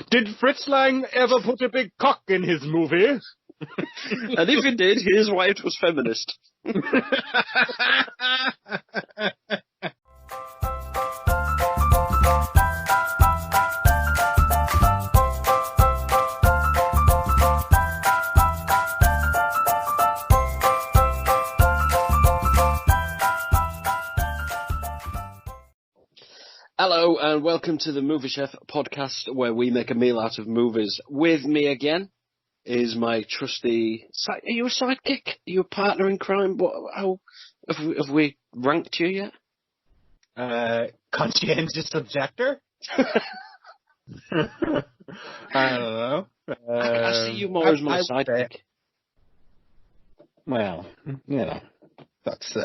Did Fritz Lang ever put a big cock in his movie? And if he did, his wife was feminist. Hello and welcome to the Movie Chef podcast, where we make a meal out of movies. With me again is my trusty... Are you a sidekick? Are you a partner in crime? How have we ranked you yet? Conscientious objector? I don't know. I see you more as my sidekick. Well, you know, that's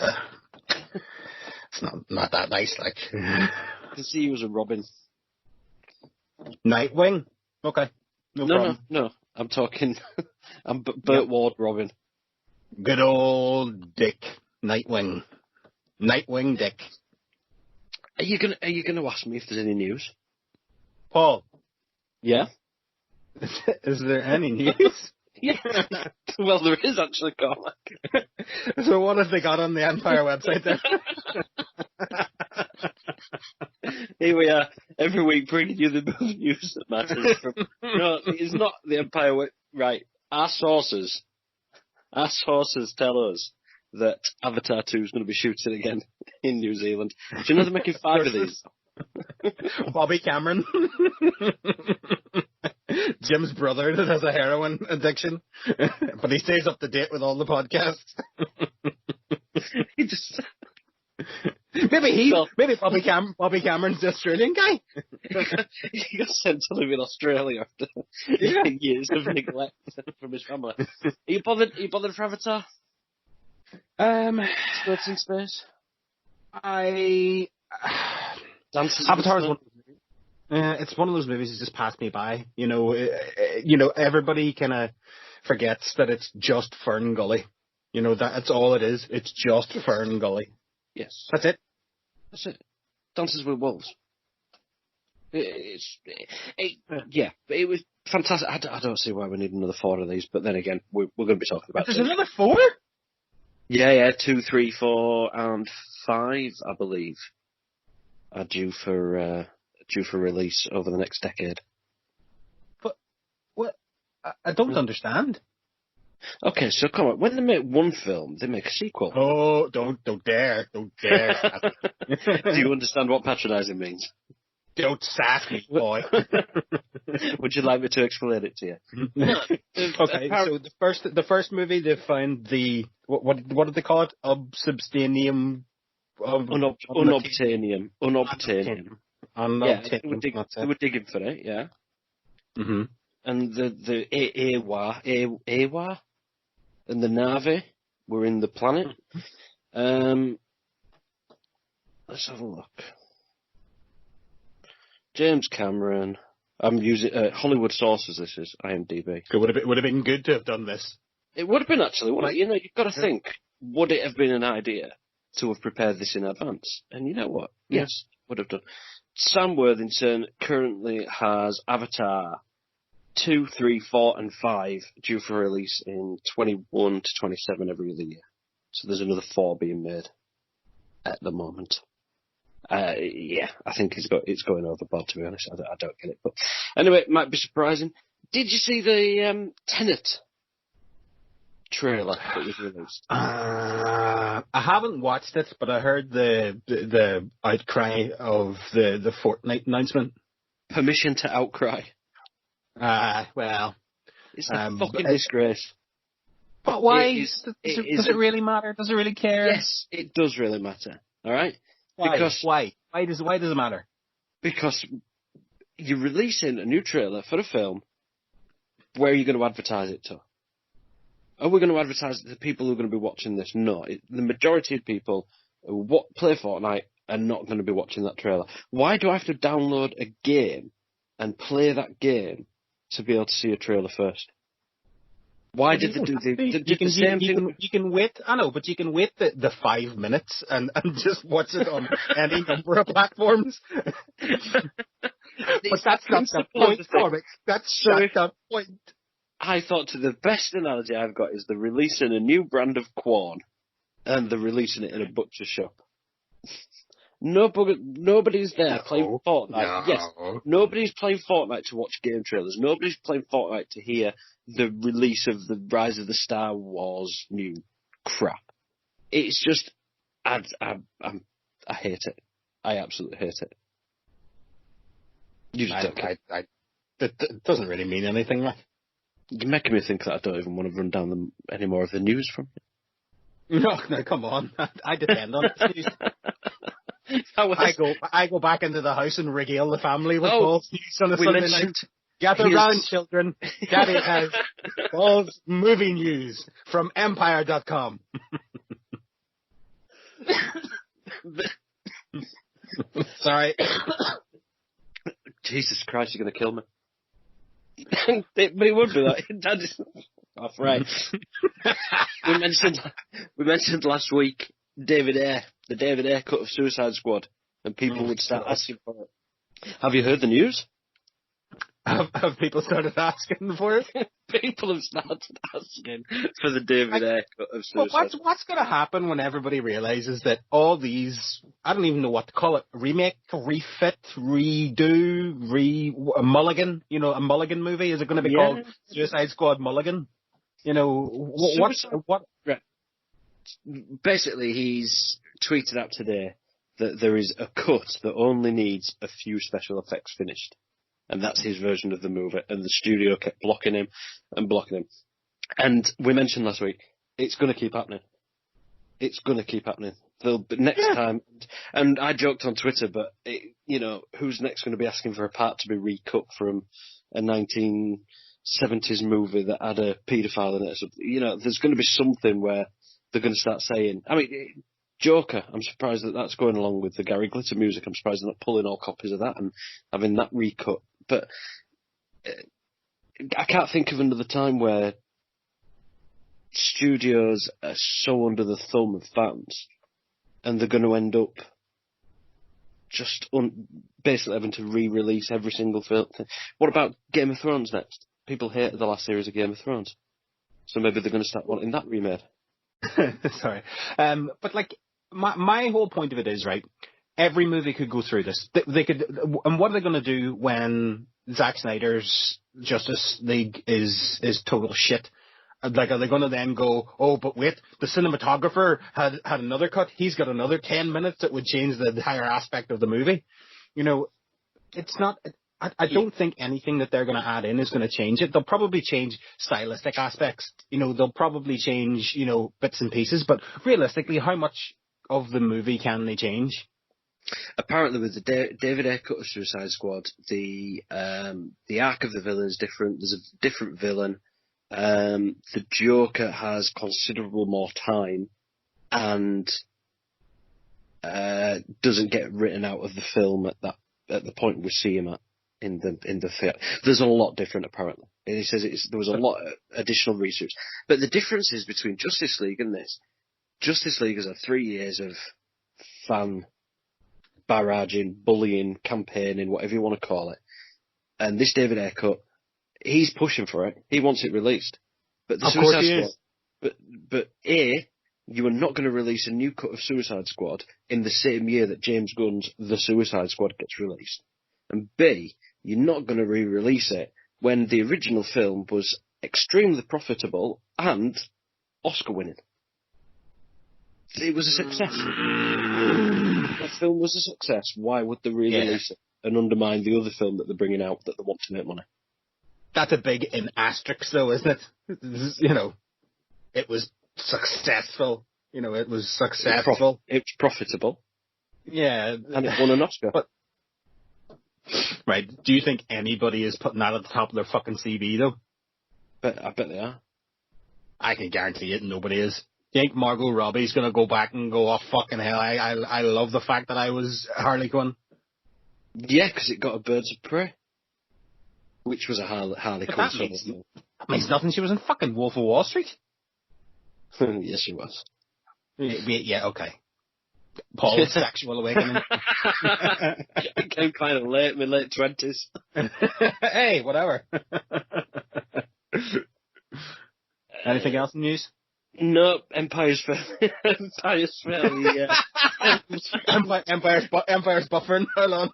it's not that nice, like. I can see you as a Robin. Nightwing? Okay. No problem. No. I'm talking... I'm Burt Ward Robin. Good old Dick. Nightwing. Nightwing Dick. Are you gonna ask me if there's any news? Paul. Yeah? Is there any news? Yeah. Well, there is actually, Cormac. So what have they got on the Empire website then? Here we are, every week bringing you the news that matters. No, it's not the Empire. Right, our sources tell us that Avatar 2 is going to be shooting again in New Zealand. Do you know they're making 5 of these? Bobby Cameron. Jim's brother that has a heroin addiction, but he stays up to date with all the podcasts. He just... Maybe Bobby Cameron's the Australian guy. He got sent to live in Australia after years of neglect from his family. Are you bothered for Avatar? Skirts in space. Avatar is one. It's one of those movies that just passed me by. You know, everybody kind of forgets that it's just Fern Gully. You know, that's all it is. It's just Fern Gully. Yes. That's it. Dances with Wolves. It was fantastic. I don't see why we need another 4 of these, but then again, we're going to be talking about... There's another 4? Yeah, 2, 3, 4, and 5, I believe, are due for release over the next decade. But what? I don't understand. Okay, so come on. When they make one film, they make a sequel. Oh, don't dare. Do you understand what patronising means? Don't sass me, boy. Would you like me to explain it to you? Okay, so the first movie they found the what did they call it? Unobtainium. Unobtainium. Yeah, they were digging for it, yeah. Mm-hmm. And the Awa and the Na'vi were in the planet. Let's have a look. James Cameron. I'm using Hollywood sources. This is IMDb. It would have been good to have done this. It would have been actually. You know, you've got to think. Would it have been an idea to have prepared this in advance? And you know what? Yes, would have done. Sam Worthington currently has Avatar 2, 3, 4, and 5 due for release in 21 to 27 every other year. So there's another 4 being made at the moment. I think it's going overboard, to be honest. I don't get it. But anyway, it might be surprising. Did you see the Tenet trailer that was released? I haven't watched it, but I heard the outcry of the Fortnite announcement. Permission to outcry. Well, it's a fucking disgrace. But why? Does it really matter? Does it really care? Yes, it does really matter. All right. Why? Why does it matter? Because you're releasing a new trailer for a film. Where are you going to advertise it to? Are we going to advertise it to people who are going to be watching this? No. The majority of people who play Fortnite are not going to be watching that trailer. Why do I have to download a game and play that game to be able to see a trailer first? Why did they do the same thing? You can wait. I know, but you can wait the 5 minutes and just watch it on any number of platforms. But that's not the point, comics. That's not the point. I thought the best analogy I've got is they're releasing a new brand of corn, and they're releasing it in a butcher shop. Nobody's there playing Fortnite. No. Yes, nobody's playing Fortnite to watch game trailers. Nobody's playing Fortnite to hear the release of the Rise of the Star Wars new crap. It's just, I hate it. I absolutely hate it. You just don't. It doesn't really mean anything, right? You're making me think that I don't even want to run down any more of the news from you. No, come on. I depend on this news. I go back into the house and regale the family with Paul's news on a Sunday night. Gather round, children. Daddy has Paul's movie news from Empire.com. Sorry. Jesus Christ, you're going to kill me. But it would be that. Off right. we mentioned last week the David Ayer cut of Suicide Squad, and people would start asking for it. Have you heard the news? Have people started asking for it? People have started asking for the David Ayer cut of Suicide Squad. What's going to happen when everybody realizes that all these, I don't even know what to call it, remake, refit, redo, a mulligan, a mulligan movie? Is it going to be called Suicide Squad Mulligan? What? Right. Basically, he's tweeted out today that there is a cut that only needs a few special effects finished. And that's his version of the movie. And the studio kept blocking him. And we mentioned last week, it's going to keep happening. It's going to keep happening. Next time, and I joked on Twitter, but who's next going to be asking for a part to be recut from a 1970s movie that had a paedophile in it? There's going to be something where they're going to start saying, Joker, I'm surprised that's going along with the Gary Glitter music. I'm surprised they're not pulling all copies of that and having that recut. But I can't think of another time where studios are so under the thumb of fans and they're going to end up just basically having to re-release every single film. What about Game of Thrones next? People hated the last series of Game of Thrones. So maybe they're going to start wanting that remade. Sorry. But my whole point of it is, right, every movie could go through this. They could, and what are they going to do when Zack Snyder's Justice League is total shit? Are they going to then go, oh, but wait, the cinematographer had another cut. He's got another 10 minutes that would change the entire aspect of the movie. It's not. I don't think anything that they're going to add in is going to change it. They'll probably change stylistic aspects. They'll probably change, bits and pieces. But realistically, how much of the movie can they change? Apparently, with the David Ayer cut of Suicide Squad, the arc of the villain is different. There's a different villain. The Joker has considerable more time and doesn't get written out of the film at the point we see him at in the theatre. There's a lot different, apparently. And he says there was a lot of additional research. But the difference is between Justice League and this. Justice League has had 3 years of fan barraging, bullying, campaigning, whatever you want to call it. And this David Ayer cut, he's pushing for it. He wants it released. But the Suicide Squad, but A, you are not going to release a new cut of Suicide Squad in the same year that James Gunn's The Suicide Squad gets released. And B, you're not going to re-release it when the original film was extremely profitable and Oscar-winning. It was a success. The film was a success. Why would they re-release it and undermine the other film that they're bringing out that they want to make money? That's a big in asterisk, though, isn't it? It was successful. It was successful. It was profitable. Yeah. And it won an Oscar. Right. Do you think anybody is putting that at the top of their fucking CV, though? I bet they are. I can guarantee it, nobody is. You think Margot Robbie's going to go back and go, oh, fucking hell, I love the fact that I was Harley Quinn? Yeah, because it got a Birds of Prey. Which was a Harley Quinn sort of thing. That means nothing. She was in fucking Wolf of Wall Street. Yes, she was. Yeah, okay. Paul's sexual awakening. It came kind of late, my late 20s. Hey, whatever. Anything else in news? No, Empire's fairly, yeah. Empire's buffering. Hold on.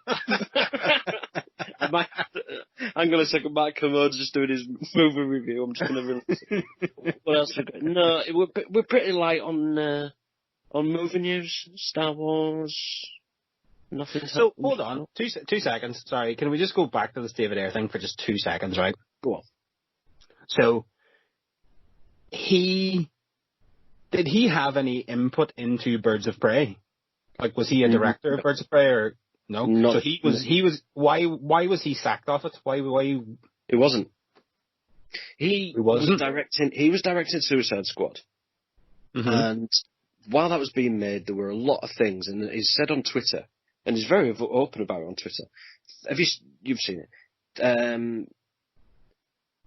I'm going to second back. Commode's just doing his movie review. I'm just going to release. What else we got? No, we're pretty light on movie news. Star Wars. Nothing. So hold on, 2 seconds. Sorry, can we just go back to this David Ayer thing for just 2 seconds, right? Go on. So did he have any input into Birds of Prey? Like, was he a director of Birds of Prey, or no? No. So he was. Why was he sacked off it? Why? It wasn't. He wasn't? He was directing Suicide Squad, and while that was being made, there were a lot of things, and he said on Twitter, and he's very open about it on Twitter. You've seen it?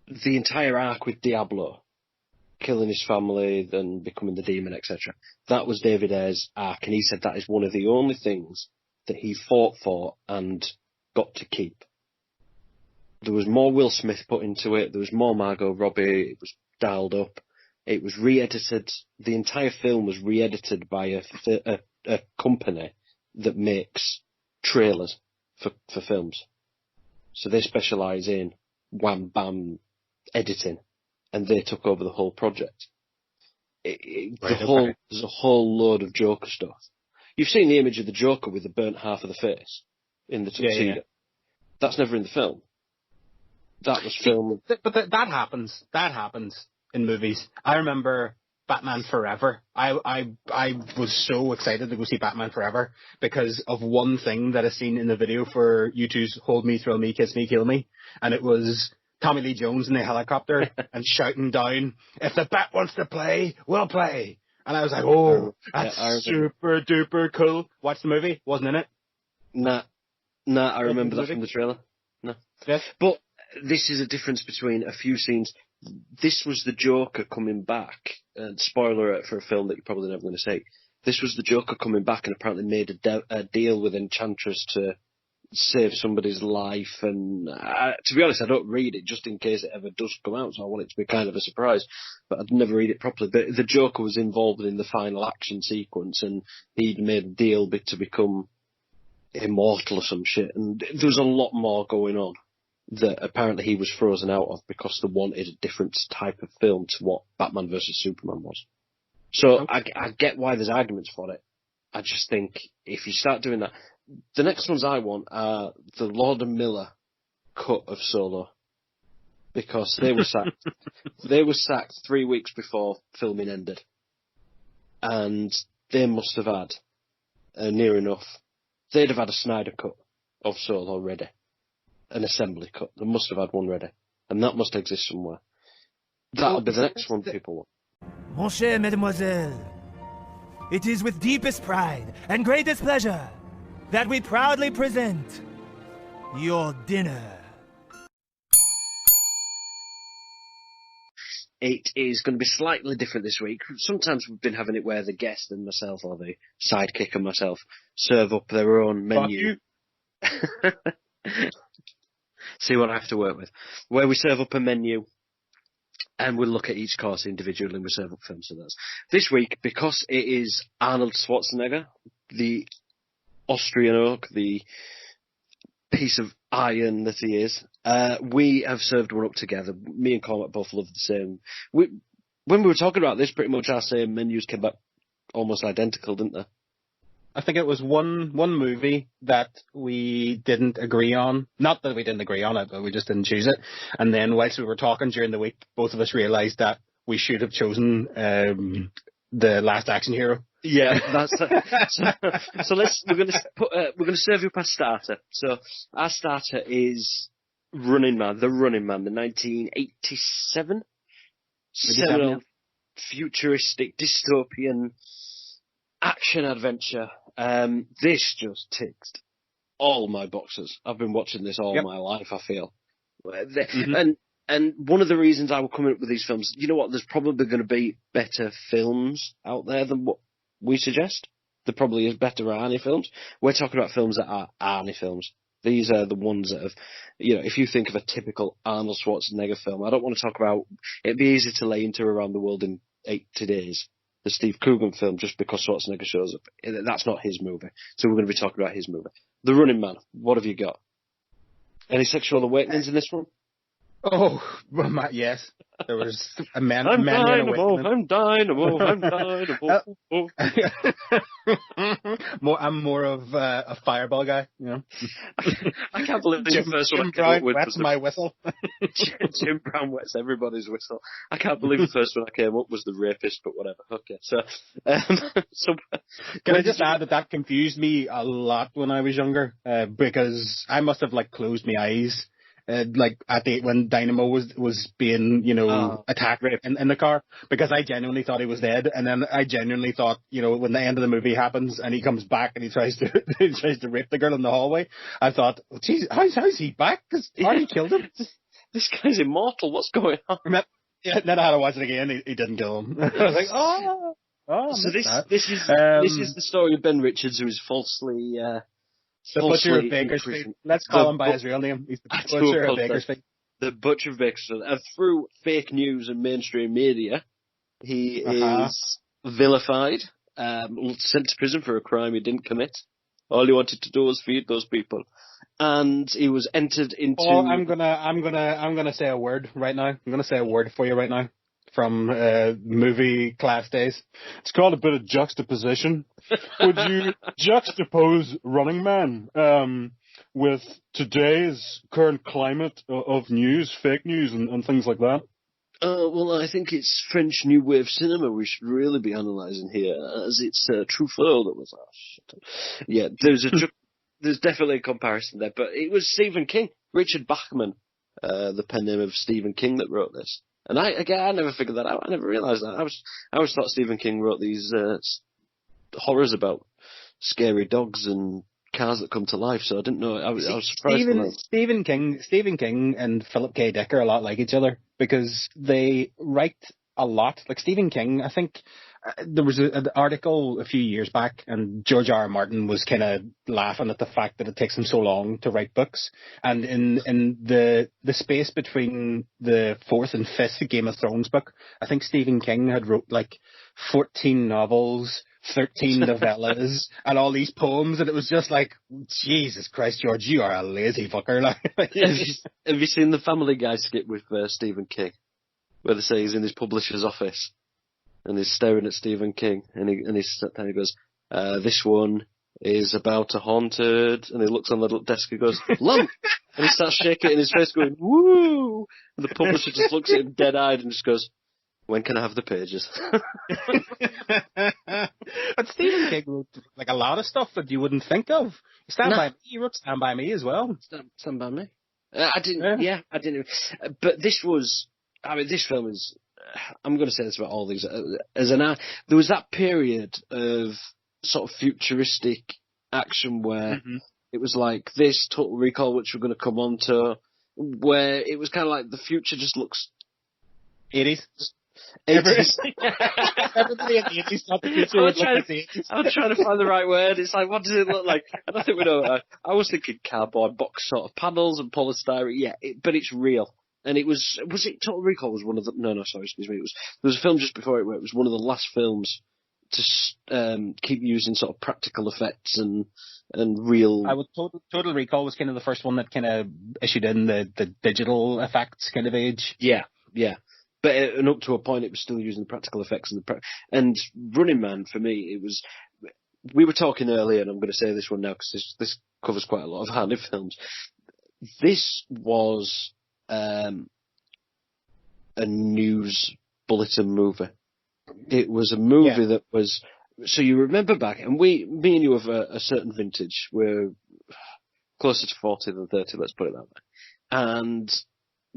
The entire arc with Diablo, killing his family, then becoming the demon, etc. That was David Ayer's arc, and he said that is one of the only things that he fought for and got to keep. There was more Will Smith put into it. There was more Margot Robbie. It was dialed up. It was re-edited. The entire film was re-edited by a company that makes trailers for films. So they specialise in wham bam editing, and they took over the whole project. There's a whole load of Joker stuff. You've seen the image of the Joker with the burnt half of the face in the tuxedo. Yeah. That's never in the film. That was filmed. But that happens. That happens in movies. I remember Batman Forever. I was so excited to go see Batman Forever because of one thing that I seen in the video for U2's Hold Me, Thrill Me, Kiss Me, Kill Me. And it was Tommy Lee Jones in the helicopter and shouting down, "If the Bat wants to play, we'll play." And I was like, oh, that's super duper cool. Watch the movie. Wasn't in it. Nah, I remember that from the trailer. No. Yes. But this is a difference between a few scenes. This was the Joker coming back, and spoiler alert for a film that you're probably never going to see. This was the Joker coming back and apparently made a deal with Enchantress to save somebody's life. And to be honest, I don't read it just in case it ever does come out, so I want it to be kind of a surprise. But I'd never read it properly. But the Joker was involved in the final action sequence, and he'd made a deal to become immortal or some shit. And there was a lot more going on that apparently he was frozen out of because they wanted a different type of film to what Batman vs Superman was. So I get why there's arguments for it. I just think if you start doing that, the next ones I want are the Lord and Miller cut of Solo, because they were sacked. They were sacked 3 weeks before filming ended, and they must have had near enough. They'd have had a Snyder cut of Solo ready. An assembly cut. They must have had one ready. And that must exist somewhere. That'll be the next one people want. Mon cher mademoiselle, it is with deepest pride and greatest pleasure that we proudly present your dinner. It is going to be slightly different this week. Sometimes we've been having it where the guest and myself, or the sidekick and myself, serve up their own menu. See what I have to work with. Where we serve up a menu and we'll look at each course individually and we serve up films for those. This week, because it is Arnold Schwarzenegger, the Austrian oak, the piece of iron that he is, we have served one up together. Me and Cormac both love the same. When we were talking about this, pretty much our same menus came back almost identical, didn't they? I think it was one movie that we didn't agree on. Not that we didn't agree on it, but we just didn't choose it. And then whilst we were talking during the week, both of us realised that we should have chosen the Last Action Hero. Yeah, that's so. We're going to serve you up our starter. So our starter is Running Man, the 1987 seminal futuristic dystopian action adventure. This just ticks all my boxes. I've been watching this all my life, I feel. And one of the reasons I was coming up with these films, you know what, there's probably going to be better films out there than what we suggest. there probably is better Arnie films. We're talking about films that are Arnie films. These are the ones that have, if you think of a typical Arnold Schwarzenegger film, I don't want to talk about, it'd be easy to lay into Around the World in 80 Days, the Steve Coogan film, just because Schwarzenegger shows up. That's not his movie. So we're going to be talking about his movie. The Running Man, what have you got? Any sexual awakenings in this one? Oh, well, yes. There was a man. I'm Dynamo. I'm Dynamo. I'm more of a fireball guy. I can't believe the first one I came up with was my whistle. Jim Brown wets everybody's whistle. I can't believe the first one I came up was the rapist, but whatever. Okay, so can I just add that confused me a lot when I was younger, because I must have closed my eyes. When Dynamo was being, attacked in the car, because I genuinely thought he was dead, and then I genuinely thought, when the end of the movie happens and he comes back and he tries to rape the girl in the hallway, I thought, geez, how's he back? Because Arnie killed him. This guy's immortal. What's going on? Then I had to watch it again. He didn't kill him. I was like, oh. So this is the story of Ben Richards, who is falsely. The Butcher of Bakersfield. Let's call him by his real name. He's the Butcher of Bakersfield. The Butcher of Bakersfield. And through fake news and mainstream media, he is vilified, sent to prison for a crime he didn't commit. All he wanted to do was feed those people, and he was entered into. Oh, I'm gonna say a word right now. I'm gonna say a word for you right now from movie class days. It's called a bit of juxtaposition. Would you juxtapose Running Man with today's current climate of news, fake news, and things like that? Well, I think it's French New Wave cinema we should really be analysing here, as it's Truffaut that was. Yeah, there's definitely a comparison there, but it was Stephen King, Richard Bachman, the pen name of Stephen King, that wrote this. And I never figured that out. I never realised that. I always thought Stephen King wrote these horrors about scary dogs and cars that come to life. So I didn't know. I was surprised. Stephen King and Philip K. Dick are a lot like each other because they write a lot. Like Stephen King, I think there was an article a few years back, and George R. R. Martin was kind of laughing at the fact that it takes him so long to write books. And in the space between the fourth and fifth Game of Thrones book, I think Stephen King had wrote 14 novels, 13 novellas, and all these poems, and it was just like, Jesus Christ, George, you are a lazy fucker. Have you seen the Family Guy skit with Stephen King, where they say he's in his publisher's office and he's staring at Stephen King, and he sat down and he goes, this one is about a haunted, and he looks on the little desk and goes, lump! And he starts shaking it in his face going, woo! And the publisher just looks at him dead-eyed and just goes, when can I have the pages? But Stephen King wrote a lot of stuff that you wouldn't think of. By Me, he wrote Stand By Me as well. Stand By Me. I didn't. But this film is, I'm going to say this about all these. There was that period of sort of futuristic action where it was like this, Total Recall, which we're going to come on to, where it was kind of like the future just looks 80s. Everybody in the 80s thought the future would look like the 80s. I'm trying to find the right word. It's like, what does it look like? I don't think we know. I was thinking cardboard box sort of panels and polystyrene. Yeah, but it's real. And it was it Total Recall was one of the, no, sorry, excuse me. There was a film just before it where it was one of the last films to keep using sort of practical effects and real. Total Recall was kind of the first one that kind of issued in the digital effects kind of age. Yeah. But and up to a point, it was still using the practical effects and Running Man for me. It was. We were talking earlier, and I'm going to say this one now because this covers quite a lot of Arnie films. This was a news bulletin movie. It was a movie that was. So you remember back, and me and you have a certain vintage. We're closer to 40 than 30. Let's put it that way. And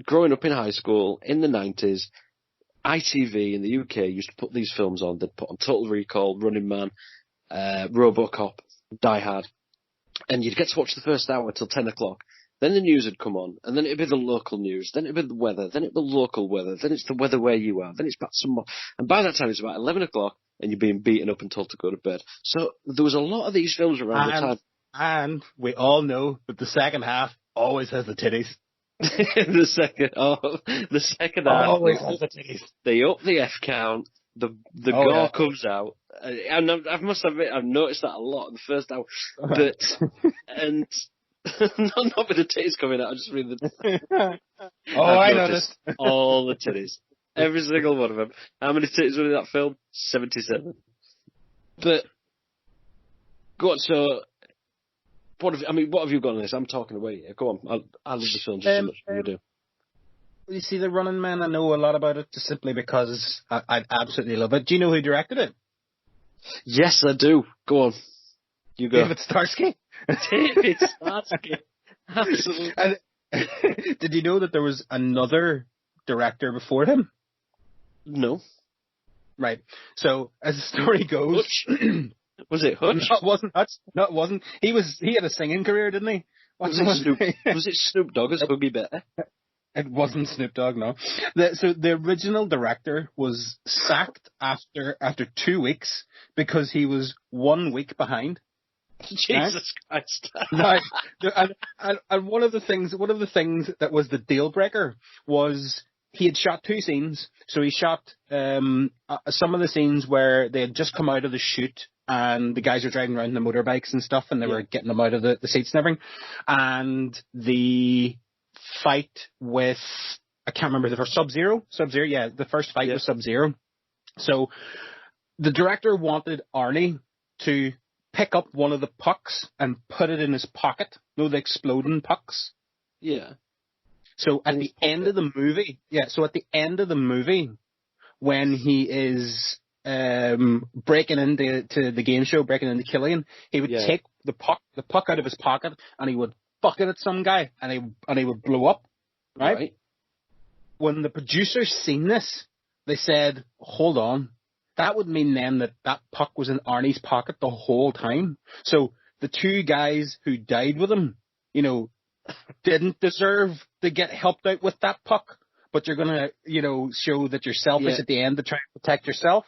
growing up in high school in the 90s, ITV in the UK used to put these films on. They'd put on Total Recall, Running Man, RoboCop, Die Hard. And you'd get to watch the first hour till 10 o'clock. Then the news would come on, and then it'd be the local news, then it'd be the weather, then it'd be local weather, then it's the weather where you are, then it's back some more. And by that time, it's about 11 o'clock, and you're being beaten up and told to go to bed. So there was a lot of these films around the time. And we all know that the second half always has the titties. the second half. Always has the titties. They up the F count, the gore comes out. And I must admit, I've noticed that a lot in the first hour. But, and... not with the titties coming out, I just read the... I noticed. All the titties. Every single one of them. How many titties were in that film? 77. But, go on, so... What have you got on this? I'm talking away here. Go on, I love the film just as much as you do. You see, The Running Man, I know a lot about it just simply because I absolutely love it. Do you know who directed it? Yes, I do. Go on. You go. David Starsky. David Starsky. Absolutely. And, did you know that there was another director before him? No. Right. So, as the story goes... Was it Hutch? No, it wasn't Hutch. No, it wasn't. He had a singing career, didn't he? Was it Snoop Dogg as Huggy Bear? It wasn't Snoop Dogg, no. So the original director was sacked after 2 weeks because he was 1 week behind. Jesus Christ! Now, and one of the things that was the deal breaker was he had shot 2 scenes. So he shot some of the scenes where they had just come out of the shoot and the guys were driving around in the motorbikes and stuff, and they were getting them out of the seats and everything. And the fight with, I can't remember, the first Sub-Zero, yeah, the first fight was Sub-Zero. So the director wanted Arnie to pick up one of the pucks and put it in his pocket. The exploding pucks. Yeah. So at the end of the movie, when he is breaking into the game show, breaking into Killian, he would take the puck out of his pocket and he would fuck it at some guy and he would blow up. Right? When the producers seen this, they said, hold on. That would mean then that puck was in Arnie's pocket the whole time. So the 2 guys who died with him, didn't deserve to get helped out with that puck. But you're going to, show that you're selfish at the end to try and protect yourself.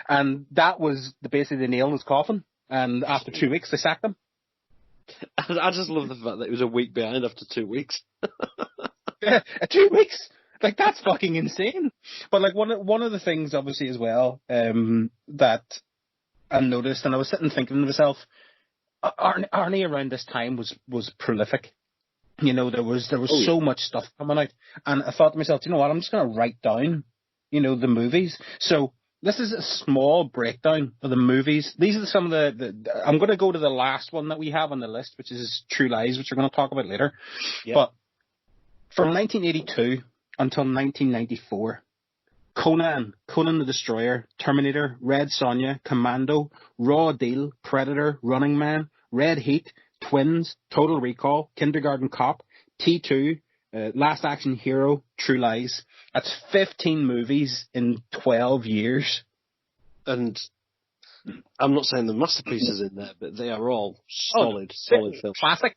And that was basically the nail in his coffin. And after 2 weeks, they sacked him. I just love the fact that he was a week behind after 2 weeks. 2 weeks? Like, that's fucking insane. But, like, one of the things, obviously, as well, that I noticed, and I was sitting thinking to myself, Arnie around this time was prolific. There was so much stuff coming out. And I thought to myself, you know what, I'm just going to write down, the movies. So this is a small breakdown of the movies. These are some of the I'm going to go to the last one that we have on the list, which is True Lies, which we're going to talk about later. Yep. But from 1982 until 1994, Conan the Destroyer, Terminator, Red Sonja, Commando, Raw Deal, Predator, Running Man, Red Heat, Twins, Total Recall, Kindergarten Cop, T2, Last Action Hero, True Lies. That's 15 movies in 12 years. And I'm not saying the masterpieces in there, but they are all solid films. Classics,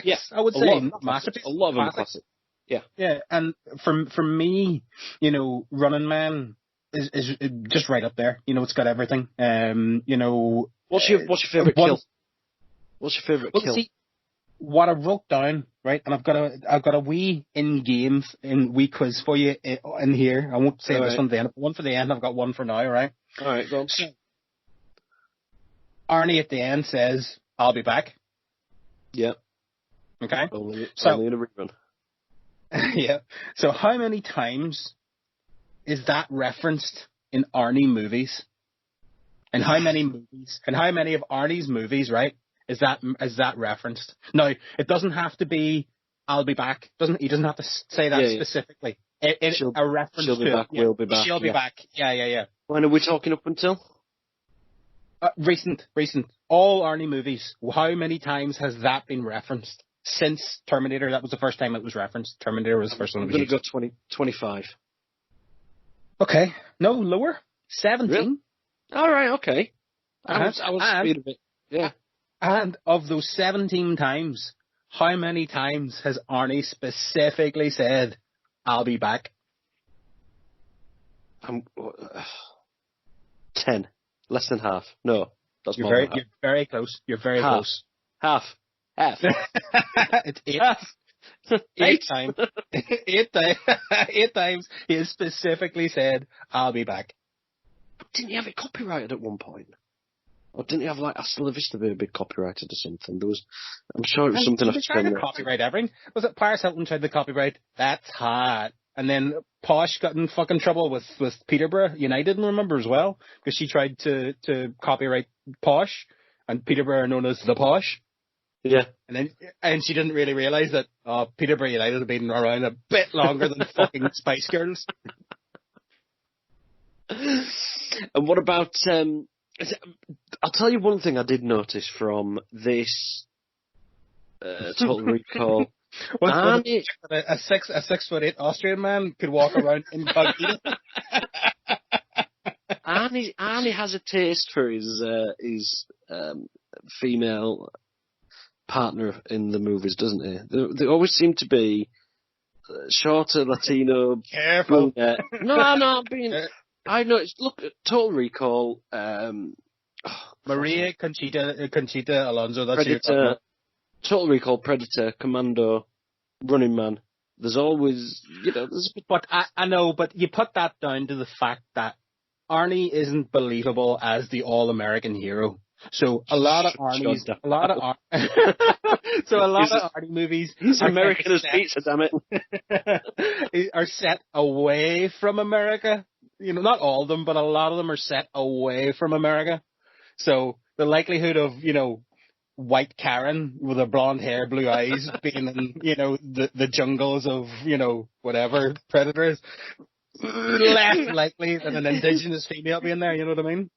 yeah, I would say. Masterpieces. A lot of them are classic. Yeah. Yeah, and for me, Running Man is just right up there. It's got everything. What's your favourite kill? What's your favourite kill? See, what I wrote down, right, and I've got a wee wee quiz for you in here. I won't say this one then. One for the end. I've got one for now. Right. All right. Go on. So, Arnie at the end says, "I'll be back." Yeah. Okay. Only in a rerun. Yeah. So how many times is that referenced in Arnie movies? And how many of Arnie's movies, right, is that referenced? Now, it doesn't have to be "I'll be back." He doesn't have to say that specifically. A reference she'll to be back, we'll be back. She'll be back. Yeah. When are we talking up until? Recent. All Arnie movies. How many times has that been referenced? Since Terminator, that was the first time it was referenced. Terminator was the first one. I'm going to go 25. Okay. No, lower. 17. Really? All right, okay. I was speed a bit. Yeah. And of those 17 times, how many times has Arnie specifically said, "I'll be back"? 10. Less than half. No, that's You're more very, than half. you're very close. You're very Half. close. Half. It's 8. Half. 8 times. 8 times. 8 times he has specifically said, "I'll be back." Didn't he have it copyrighted at one point? Or didn't he have like Hasta La Vista Baby copyrighted or something? I'm sure it was something He tried to copyright everything. Was it Paris Hilton tried to copyright "That's Hot"? And then Posh got in fucking trouble with Peterborough United, remember, as well? Because she tried to copyright Posh, and Peterborough are known as the Posh. Yeah. And she didn't really realise that Peterborough United had been around a bit longer than fucking Spice Girls. And what about... I'll tell you one thing I did notice from this Total Recall. A 6'8" Austrian man could walk around incognito. Arnie has a taste for his female partner in the movies, doesn't he? They always seem to be shorter, Latino. Careful. No, I'm being. I know. Look at Total Recall. Maria Conchita Alonso. That's Predator. Total Recall, Predator, Commando, Running Man. There's always, But I know, but you put that down to the fact that Arnie isn't believable as the all-American hero. So a lot of Arnie's, a lot of Arnie movies. He's American as pizza, damn it. Are set away from America. Not all of them, but a lot of them are set away from America. So the likelihood of, white Karen with her blonde hair, blue eyes, being in, the jungles of, whatever, predators, less likely than an indigenous female being there, you know what I mean?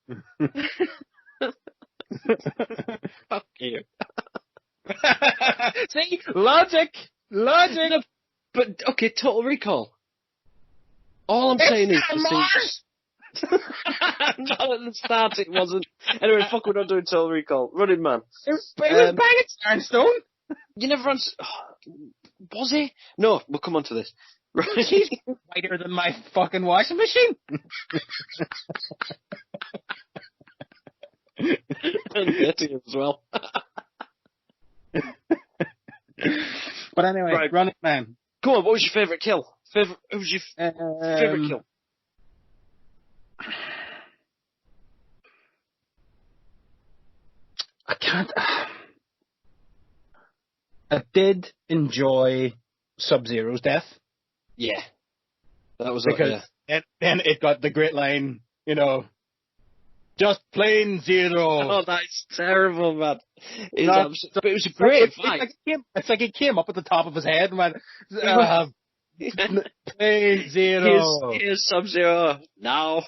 Fuck you. See? Logic! No, but, okay, Total Recall. All I'm saying is... Mars! Not at the start, it wasn't. Anyway, fuck, we're not doing Total Recall. Running Man. It was banging Stone. You never answered... was he? No, we'll come on to this. Right. He's whiter than my fucking washing machine. And dirty as well. But anyway, right. Running Man. Go on, what was your favourite kill? Who was your favourite kill? I did enjoy Sub-Zero's death. Yeah. That was because then it got the great line, just plain zero. Oh, that's terrible, man. But it was a great fight. It's like it came up at the top of his head and went, plain zero. Here's Sub-Zero. Now.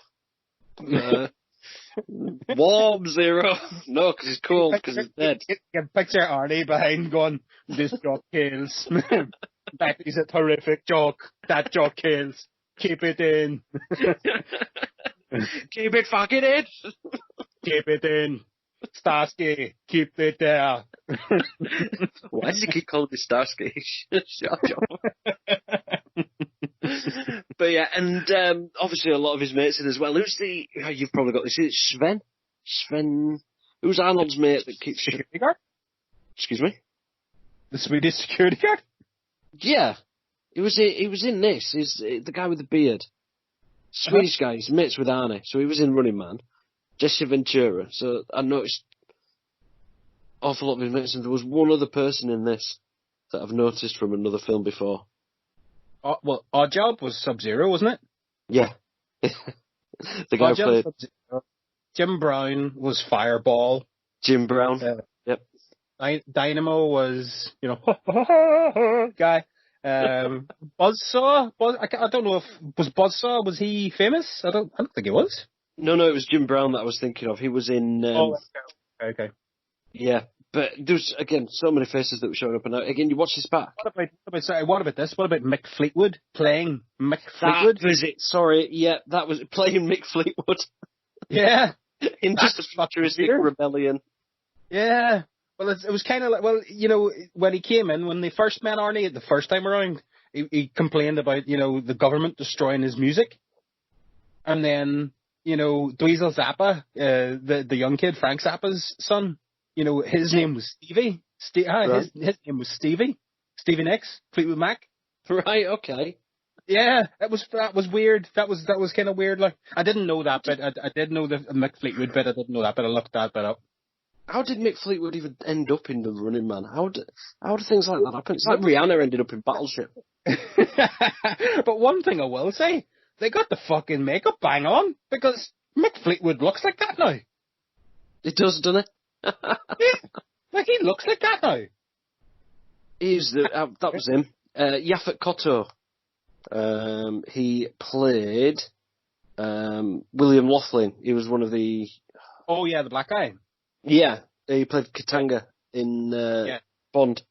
Warm Zero. No, because he's cold, because he's dead. You can picture Arnie behind going, this joke kills. That is a terrific joke. That joke kills. Keep it in. Keep it fucking in. Keep it in. Starsky, keep it there. Why does he keep calling me Starsky? Shut up. But yeah, and obviously a lot of his mates in as well. You've probably got this, is it Sven? Who's Arnold's mate that keeps... Security guard? Excuse me? The Swedish security guard? Yeah. He was in this. He's the guy with the beard. Swedish guy. He's mates with Arnie. So he was in Running Man. Jesse Ventura. So I noticed awful lot of his mates, and there was one other person in this that I've noticed from another film before. Well, Oddjob was Sub-Zero, wasn't it? Yeah. The guy played... Sub-Zero. Jim Brown was Fireball. Jim Brown. Yep. Dynamo was, guy. Buzzsaw? I don't know if... Was Buzzsaw, was he famous? I don't think he was. No, it was Jim Brown that I was thinking of. He was in... Okay. Yeah. But there's, again, so many faces that were showing up. And again, you watch this back. What about this? What about Mick Fleetwood? Playing Mick Fleetwood? That was it. Sorry. Yeah, that was playing Mick Fleetwood. Yeah. In just a futuristic rebellion. Yeah. Well, it was kind of like, well, you know, when he came in, when they first met Arnie the first time around, he complained about, you know, the government destroying his music. And then, you know, Dweezil Zappa, the young kid, Frank Zappa's son, you know, his name was Stevie. Right. His name was Stevie. Stevie Nicks, Fleetwood Mac. Right, okay. Yeah, that was weird. That was kind of weird. Like, I didn't know that bit. I did know the Mick Fleetwood bit. I didn't know that bit. I looked that bit up. How did Mick Fleetwood even end up in the Running Man? How do things like that happen? It's like Rihanna ended up in Battleship. But one thing I will say, they got the fucking makeup bang on, because Mick Fleetwood looks like that now. It does, doesn't it? Yeah, like he looks like that now. That was him. Yaphet Kotto. He played William Laughlin. He was one of the... Oh yeah, the black guy. Yeah, he played Katanga in Bond.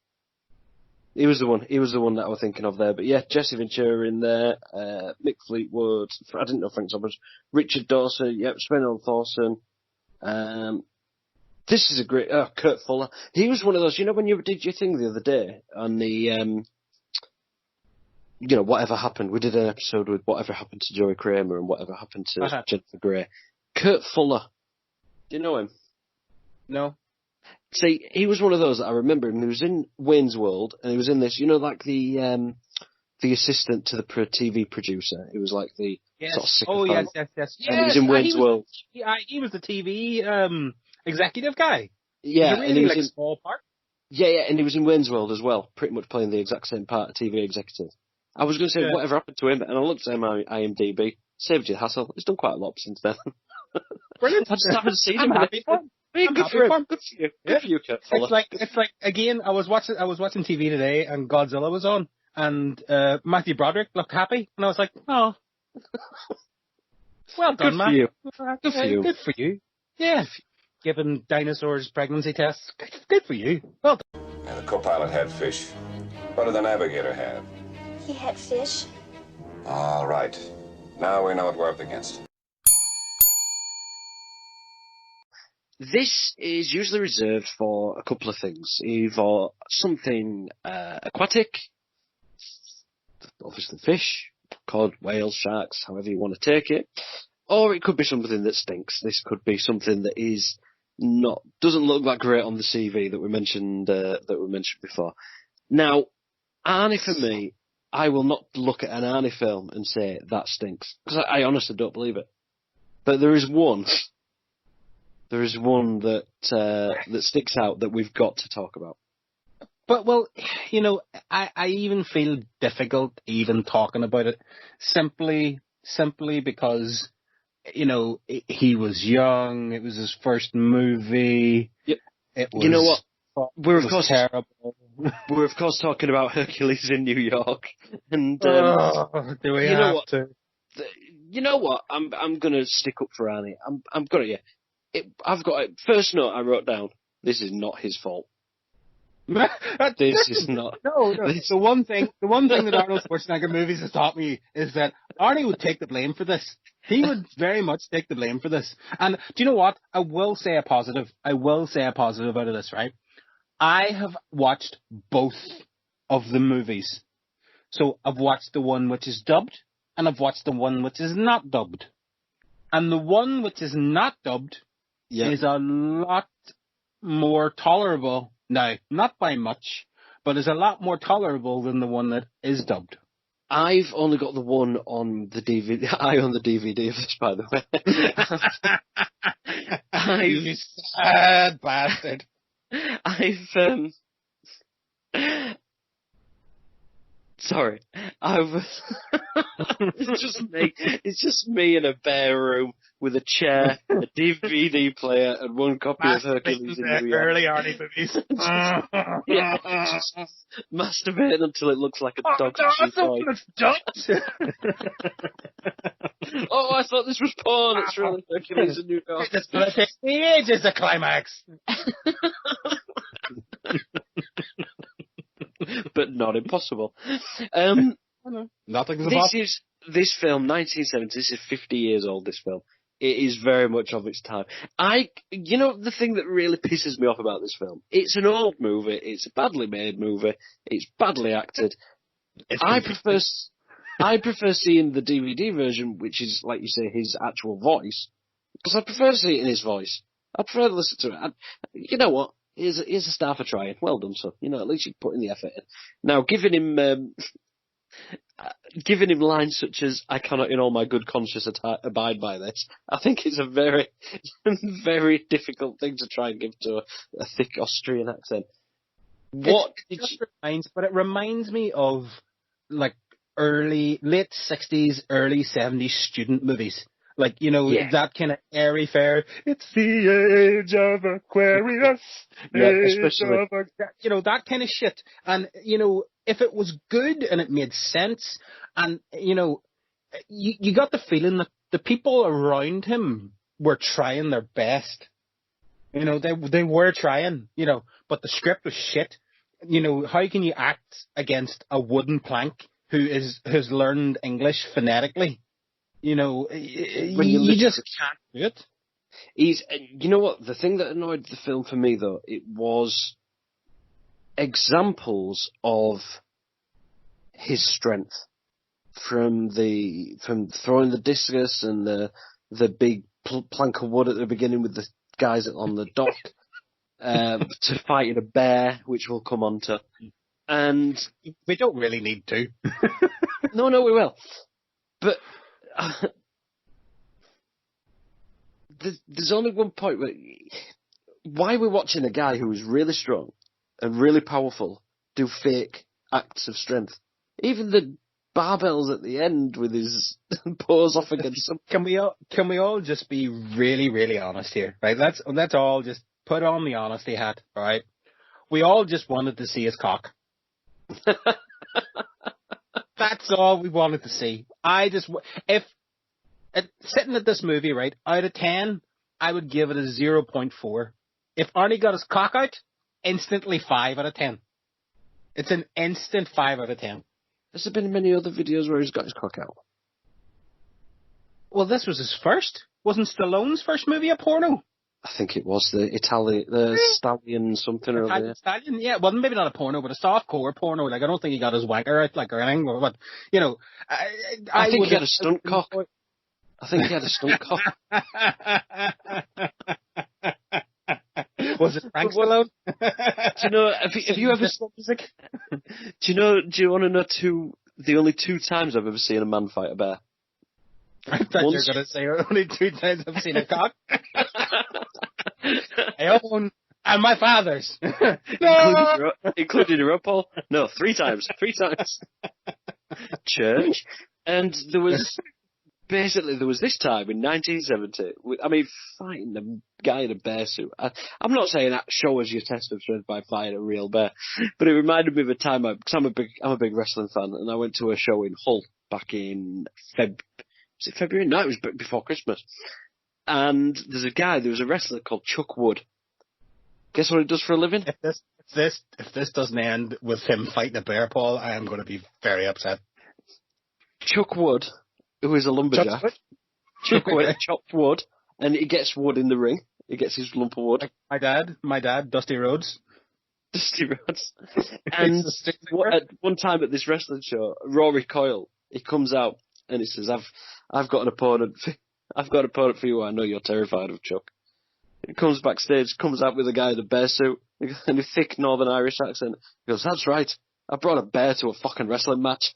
He was the one that I was thinking of there. But yeah, Jesse Ventura in there, Mick Fleetwood. I didn't know Frank Zappa. Richard Dawson. Yep, Sven Thorson. This is a great... Kurt Fuller. He was one of those... You know when you did your thing the other day on the... you know, Whatever Happened. We did an episode with Whatever Happened to Joey Kramer and Whatever Happened to Jennifer Grey. Kurt Fuller. Do you know him? No. See, he was one of those that I remember him. He was in Wayne's World, and he was in this, you know, like the assistant to the TV producer. He was like the sort of sycophant. Oh, yes. And he was in Wayne's World. He was the TV executive guy. Yeah, really, and he was like in a small part. Yeah, and he was in Wayne's World as well, pretty much playing the exact same part of TV executive. I was going to say whatever happened to him, and I looked at him on IMDb. Saved you the hassle. He's done quite a lot since then. Brilliant. I just haven't seen him. Happy for him. Good for him. Good for you. Good for you, Kurt Fuller. It's like again. I was watching TV today, and Godzilla was on, and Matthew Broderick looked happy, and I was like, oh, well done, Matt. Good for you. Good for you. Yeah, giving dinosaurs pregnancy tests. Good for you. Well done. And the co-pilot had fish. What did the navigator have? He had fish. All right. Now we know what we're up against. This is usually reserved for a couple of things. Either something aquatic, obviously fish, cod, whales, sharks, however you want to take it, or it could be something that stinks. This could be something that doesn't look that great on the CV that we mentioned before. Now, Arnie for me, I will not look at an Arnie film and say that stinks, because I honestly don't believe it. But there is one that sticks out that we've got to talk about. But, well, you know, I even feel difficult even talking about it simply because, you know, he was young. It was his first movie. Yep. You know what? We're of course terrible. We're of course talking about Hercules in New York, and do we have to? You know what? I'm gonna stick up for Arnie. I'm gonna I've got it. First note I wrote down. This is not his fault. This is not. No. The one thing that Arnold Schwarzenegger movies has taught me is that Arnie would take the blame for this. He would very much take the blame for this. And do you know what? I will say a positive out of this, right? I have watched both of the movies. So I've watched the one which is dubbed, and I've watched the one which is not dubbed. And the one which is not dubbed is a lot more tolerable. Now, not by much, but is a lot more tolerable than the one that is dubbed. I've only got the one on the DVD. I own the DVD of this, by the way. You sad bastard. Sorry. It's just me in a bare room with a chair, a DVD player, and one copy of Hercules in New York. Early Arnie movies. Just masturbating until it looks like a dog's toy. Oh, I thought this was porn. It's really Hercules in New York. It's going to take me ages to climax. But not impossible. Nothing's impossible. This film, 1970. This is 50 years old. This film. It is very much of its time. The thing that really pisses me off about this film, it's an old movie, it's a badly made movie, it's badly acted. I prefer seeing the DVD version, which is, like you say, his actual voice, because I prefer to see it in his voice. I prefer to listen to it. You know what? Here's a star for trying. Well done, son. At least you put in the effort in. Now, giving him lines such as, I cannot in all my good conscience abide by this, I think it's a very, very difficult thing to try and give to a thick Austrian accent. It reminds me of, like, late 60s, early 70s student movies. Like, that kind of airy fare. It's the age of Aquarius. Especially. That kind of shit. And, if it was good and it made sense, and, you got the feeling that the people around him were trying their best. They were trying, but the script was shit. How can you act against a wooden plank who's learned English phonetically? You just can't do it. You know what? The thing that annoyed the film for me, though, it was examples of his strength from throwing the discus and the big plank of wood at the beginning with the guys on the dock to fighting a bear, which we'll come on to. And we don't really need to. No, we will. But there's only one point where why we're watching a guy who is really strong and really powerful do fake acts of strength. Even the barbells at the end with his paws off against something. Can we all just be really, really honest here, right? Let's all just put on the honesty hat, all right? We all just wanted to see his cock. That's all we wanted to see. Sitting at this movie, right, out of 10, I would give it a 0.4. If Arnie got his cock out, instantly 5 out of 10. It's an instant 5 out of 10. Has there been many other videos where he's got his cock out? Well, this was his first. Wasn't Stallone's first movie a porno? I think it was the Stallion something or other. Stallion, yeah. Well, maybe not a porno, but a softcore porno. Like, I don't think he got his wanker out, like, or anything. But, I think he had a stunt cock. I think he had a stunt cock. Was it Frank Stallone? Do you know, have you ever... Do you want to know the only 2 times I've ever seen a man fight a bear? I thought you were going to say only 2 times I've seen a cock. I own, and my father's. No! Including your own, Paul? No, 3 times. 3 times. Church. And there was this time in 1970, fighting a guy in a bear suit. I'm not saying that show us your test of strength by fighting a real bear, but it reminded me of a time, because I'm a big wrestling fan, and I went to a show in Hull back in was it February? No, it was before Christmas. And there was a wrestler called Chuck Wood. Guess what he does for a living? If this doesn't end with him fighting a bear, Paul, I am going to be very upset. Chuck Wood, who is a lumberjack. Chuck Wood chopped wood, and he gets wood in the ring. He gets his lump of wood. Like my dad, Dusty Rhodes. Dusty Rhodes. And at one time at this wrestling show, Rory Coyle, he comes out and he says, I've got an opponent. I've got an opponent for you. I know you're terrified of, Chuck. He comes backstage, comes out with a guy in a bear suit and a thick Northern Irish accent. He goes, that's right. I brought a bear to a fucking wrestling match.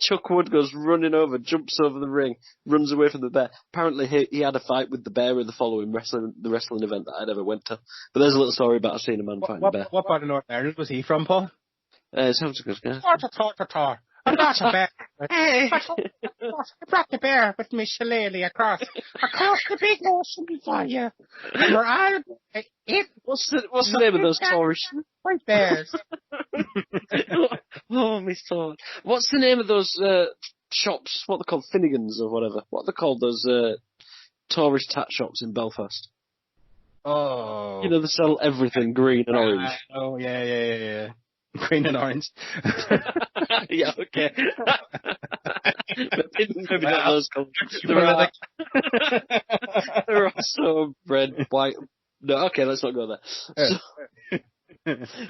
Chuck Wood goes running over, jumps over the ring, runs away from the bear. Apparently he had a fight with the bear in the following wrestling event that I never went to. But there's a little story about seeing a man fighting a bear. What part of Northern Ireland was he from, Paul? Sounds good, yeah. I brought a bear. Hey! I brought the bear with me shillelagh across the big ocean for you. And we're all... What's the name of those tourists? White bears. Oh, my thought. What's the name of those shops? What they're called? Finnegan's or whatever. What are they called? Those tourist tat shops in Belfast. Oh. They sell everything green and orange. Oh, yeah. Green and orange. Yeah, okay. Maybe not those colours. They're also red, white. No, okay, let's not go there.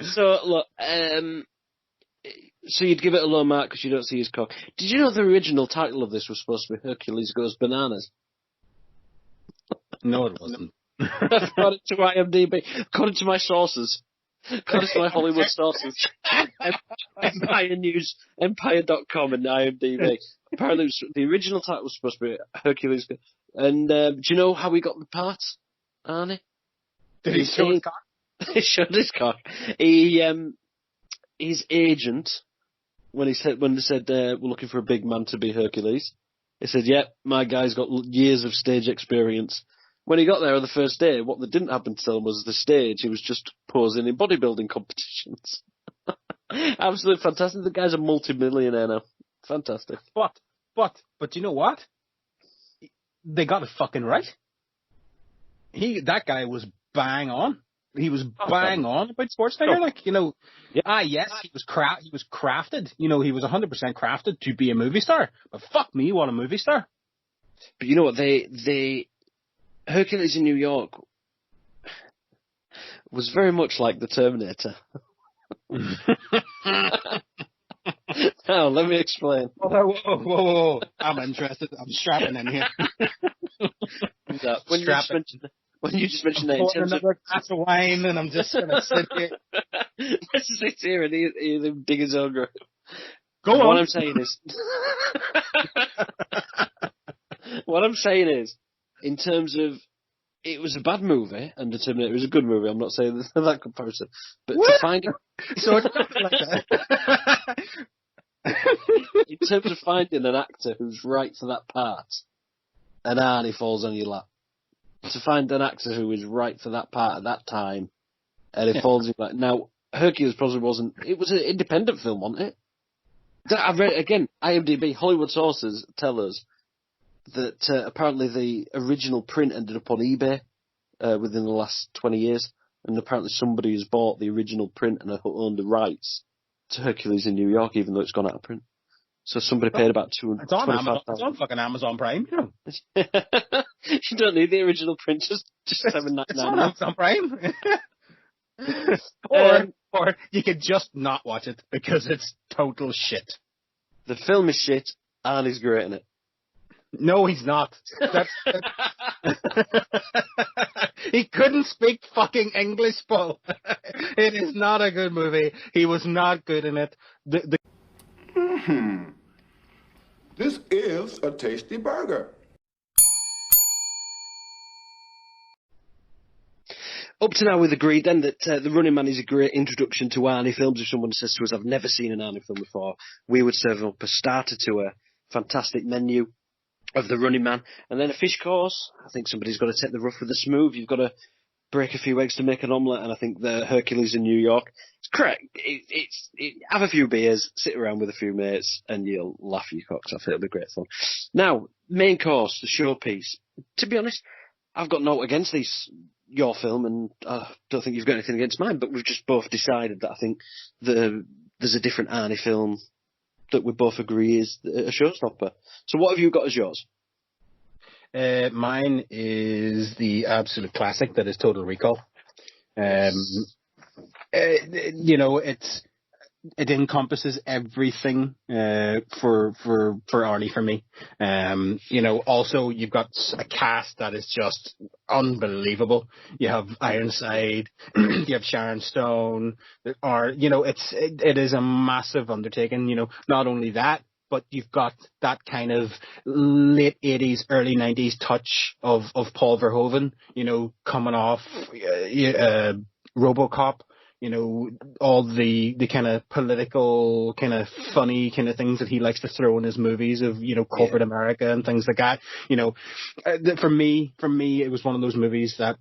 So look, so you'd give it a low mark because you don't see his cock. Did you know the original title of this was supposed to be Hercules Goes Bananas? No, it wasn't. According to IMDb, according to my sources, according to my Hollywood sources, Empire News, Empire.com and IMDb. Apparently, the original title was supposed to be Hercules. And do you know how he got the part, Arnie? Did he show his cock? He showed his cock. His agent, when they said we're looking for a big man to be Hercules, he said, "Yep, my guy's got years of stage experience." When he got there on the first day, what they didn't happen to tell him was the stage. He was just posing in bodybuilding competitions. Absolutely fantastic. The guy's a multi-millionaire now. Fantastic. But you know what? They got it fucking right. That guy was bang on. He was bang on about Schwarzenegger. Like, you know, yes, he was crafted. You know, he was 100% crafted to be a movie star. But fuck me, what a movie star. But you know what? They Hercules in New York was very much like the Terminator. Now, let me explain. Whoa. I'm interested. I'm strapping in here. When you just mentioned that in terms of another glass of wine, and I'm just going to sit here. Let's sit here and hear him dig his own grave. Go on. What I'm saying is, in terms of, it was a bad movie, and The Terminator was a good movie. I'm not saying that comparison, but to find so it's not like that. In terms of finding an actor who's right for that part, and Arnie falls on your lap. To find an actor who is right for that part at that time, and it falls in like now. Hercules probably wasn't. It was an independent film, wasn't it? I read again. IMDb, Hollywood sources tell us that apparently the original print ended up on eBay within the last 20 years, and apparently somebody has bought the original print and owned the rights to Hercules in New York, even though it's gone out of print. So somebody paid about $225,000. It's on fucking Amazon Prime. You know. You don't need the original print, just $7.99. It's on Amazon Prime. or you could just not watch it because it's total shit. The film is shit. Arnie's great in it. No, he's not. He couldn't speak fucking English, Paul. It is not a good movie. He was not good in it. This is a tasty burger. Up to now, we've agreed then that The Running Man is a great introduction to Arnie films. If someone says to us, I've never seen an Arnie film before, we would serve them up a starter to a fantastic menu of The Running Man. And then a fish course. I think somebody's got to take the rough with the smooth. You've got to break a few eggs to make an omelette. And I think the Hercules in New York, it's correct. Have a few beers, sit around with a few mates, and you'll laugh your cocks off. It'll be great fun. Now, main course, the showpiece. To be honest, I've got no against your film, and I don't think you've got anything against mine, but we've just both decided that I think there's a different Arnie film that we both agree is a showstopper. So what have you got as yours? Mine is the absolute classic that is Total Recall. You know, it encompasses everything for Arnie for me. You know, also you've got a cast that is just unbelievable. You have Ironside, you have Sharon Stone. You know, it is a massive undertaking. You know, not only that, but you've got that kind of late 80s, early 90s touch of Paul Verhoeven. You know, coming off RoboCop. You know, all the kind of political, kind of funny kind of things that he likes to throw in his movies of, you know, corporate America and things like that. You know, for me, it was one of those movies that,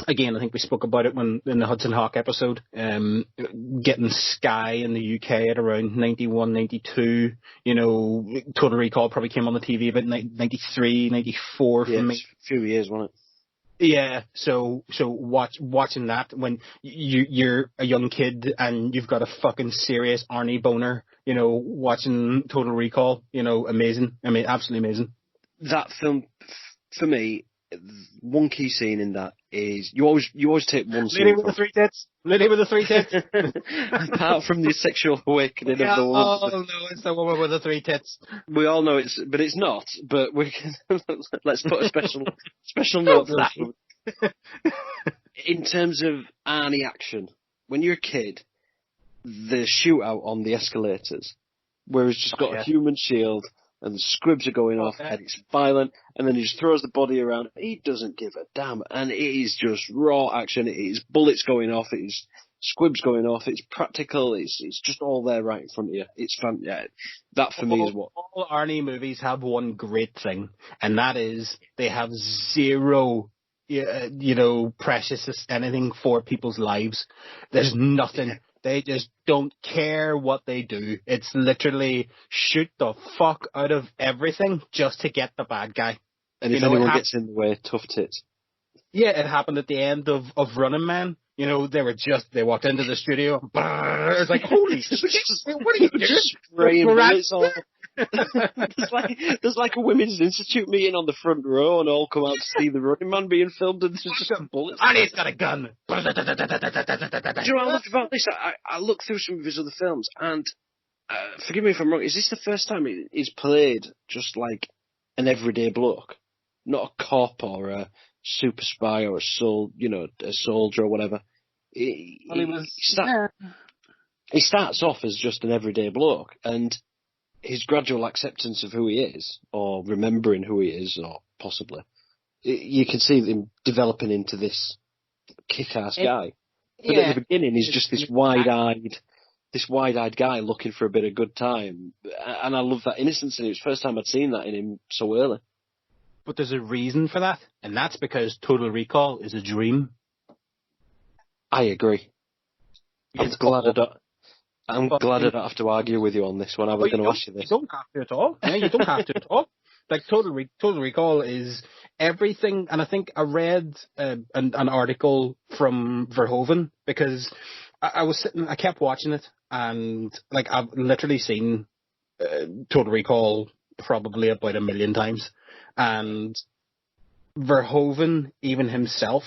again, I think we spoke about it in the Hudson Hawk episode, getting Sky in the UK at around 91, 92. You know, Total Recall probably came on the TV about 93, 94 for me. A few years, wasn't it? Yeah, so watching that when you're a young kid and you've got a fucking serious Arnie boner, you know, watching Total Recall, you know, amazing. I mean, absolutely amazing. That film for me, one key scene in that is you always take one scene. Lady with the three tits. Lady with the three tits. Apart from the sexual awakening of the woman. Oh no, it's the woman with the three tits. We all know it's not. But we can let's put a special note to that. In terms of Arnie action, when you're a kid, the shootout on the escalators, where he's just got a human shield and the squibs are going off and it's violent, and then he just throws the body around. He doesn't give a damn, and it is just raw action. It is bullets going off, it is squibs going off, it's practical, it's just all there right in front of you. It's fun. Yeah, that for me is what... All Arnie movies have one great thing, and that is they have zero... precious anything for people's lives. There's nothing. They just don't care what they do. It's literally shoot the fuck out of everything just to get the bad guy. And if anyone gets in the way, tough tits. Yeah, it happened at the end of Running Man. They walked into the studio. It's like, holy shit, what are you doing? Spraying bullets all. There's like a women's institute meeting on the front row, and all come out to see the Running Man being filmed, and there's just some bullets. Arnie's got a gun. Do you know what I loved about this? I looked through some of his other films, and forgive me if I'm wrong, is this the first time he's played just like an everyday bloke? Not a cop or a super spy or a soldier or whatever. He starts off as just an everyday bloke, and his gradual acceptance of who he is, or remembering who he is, or possibly, you can see him developing into this kick-ass guy. But at the beginning, he's just this wide-eyed guy looking for a bit of good time. And I love that innocence in him. It's the first time I'd seen that in him so early. But there's a reason for that, and that's because Total Recall is a dream. I agree. I'm glad I don't have to argue with you on this one. I was going to ask you this. You don't have to at all. Yeah, you don't have to at all. Like Total Recall is everything, and I think I read an article from Verhoeven, because I kept watching it, and like I've literally seen Total Recall probably about 1 million times, and Verhoeven even himself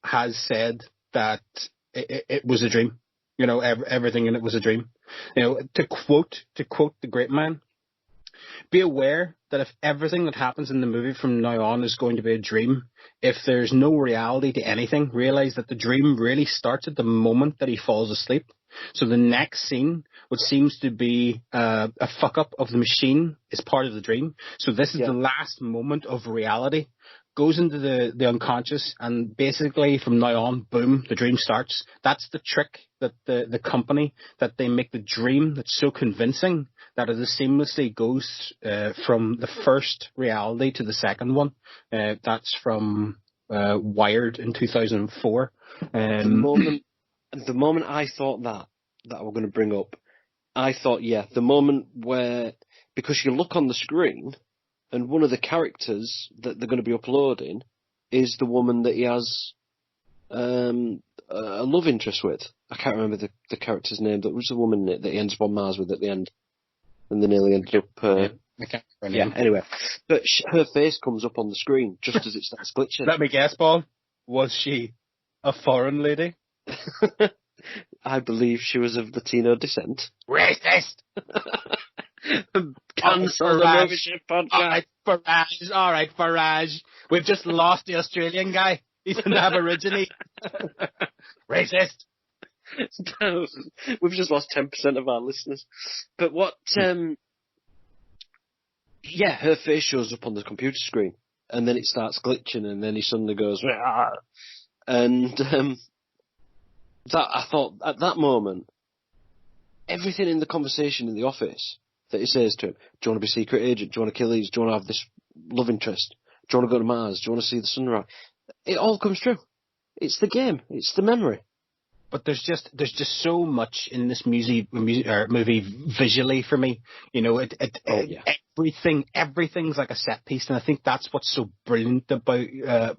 has said that it was a dream. Everything in it was a dream. To quote the great man, be aware that if everything that happens in the movie from now on is going to be a dream, if there's no reality to anything, realize that the dream really starts at the moment that he falls asleep. So the next scene, which seems to be a fuck up of the machine, is part of the dream. So this is the last moment of reality. Goes into the unconscious, and basically from now on, boom, the dream starts. That's the trick that the company, that they make the dream that's so convincing that it seamlessly goes from the first reality to the second one. That's from Wired in 2004. The moment I thought that we're going to bring up, I thought, the moment where, because you look on the screen, and one of the characters that they're going to be uploading is the woman that he has a love interest with. I can't remember the character's name. That was the woman that he ends up on Mars with at the end, and they nearly ended up. I can't remember. Anyway, but her face comes up on the screen just as it starts glitching. Let me guess, Paul. Was she a foreign lady? I believe she was of Latino descent. Racist! Cancel the Movie podcast. All right, Farage. We've just lost the Australian guy. He's an Aborigine. Racist. We've just lost 10% of our listeners. But what... her face shows up on the computer screen, and then it starts glitching, and then he suddenly goes... Rah! And that I thought, at that moment, everything in the conversation in the office that he says to him, do you want to be secret agent? Do you want to kill these? Do you want to have this love interest? Do you want to go to Mars? Do you want to see the sunrise? It all comes true. It's the game. It's the memory. but there's just so much in this movie visually for me. You know, everything's like a set piece, and I think that's what's so brilliant about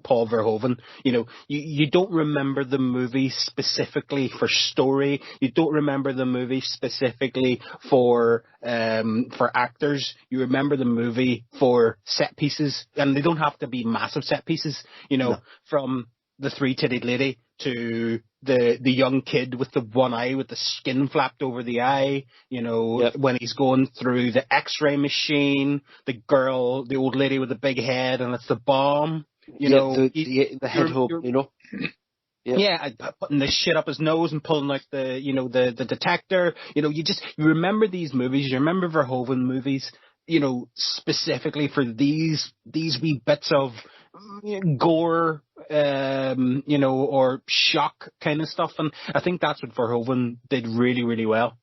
Paul Verhoeven. You know, you don't remember the movie specifically for story. You don't remember the movie specifically for actors. You remember the movie for set pieces, and they don't have to be massive set pieces. You know, from the three-titted lady to the young kid with the one eye with the skin flapped over the eye, you know, when he's going through the X-ray machine, the old lady with the big head, and it's the bomb, you know. The head hook, you know. Yeah, putting the shit up his nose and pulling out the detector. You know, you remember these movies, you remember Verhoeven movies, you know, specifically for these wee bits of gore, you know, or shock kind of stuff. And I think that's what Verhoeven did really, really well.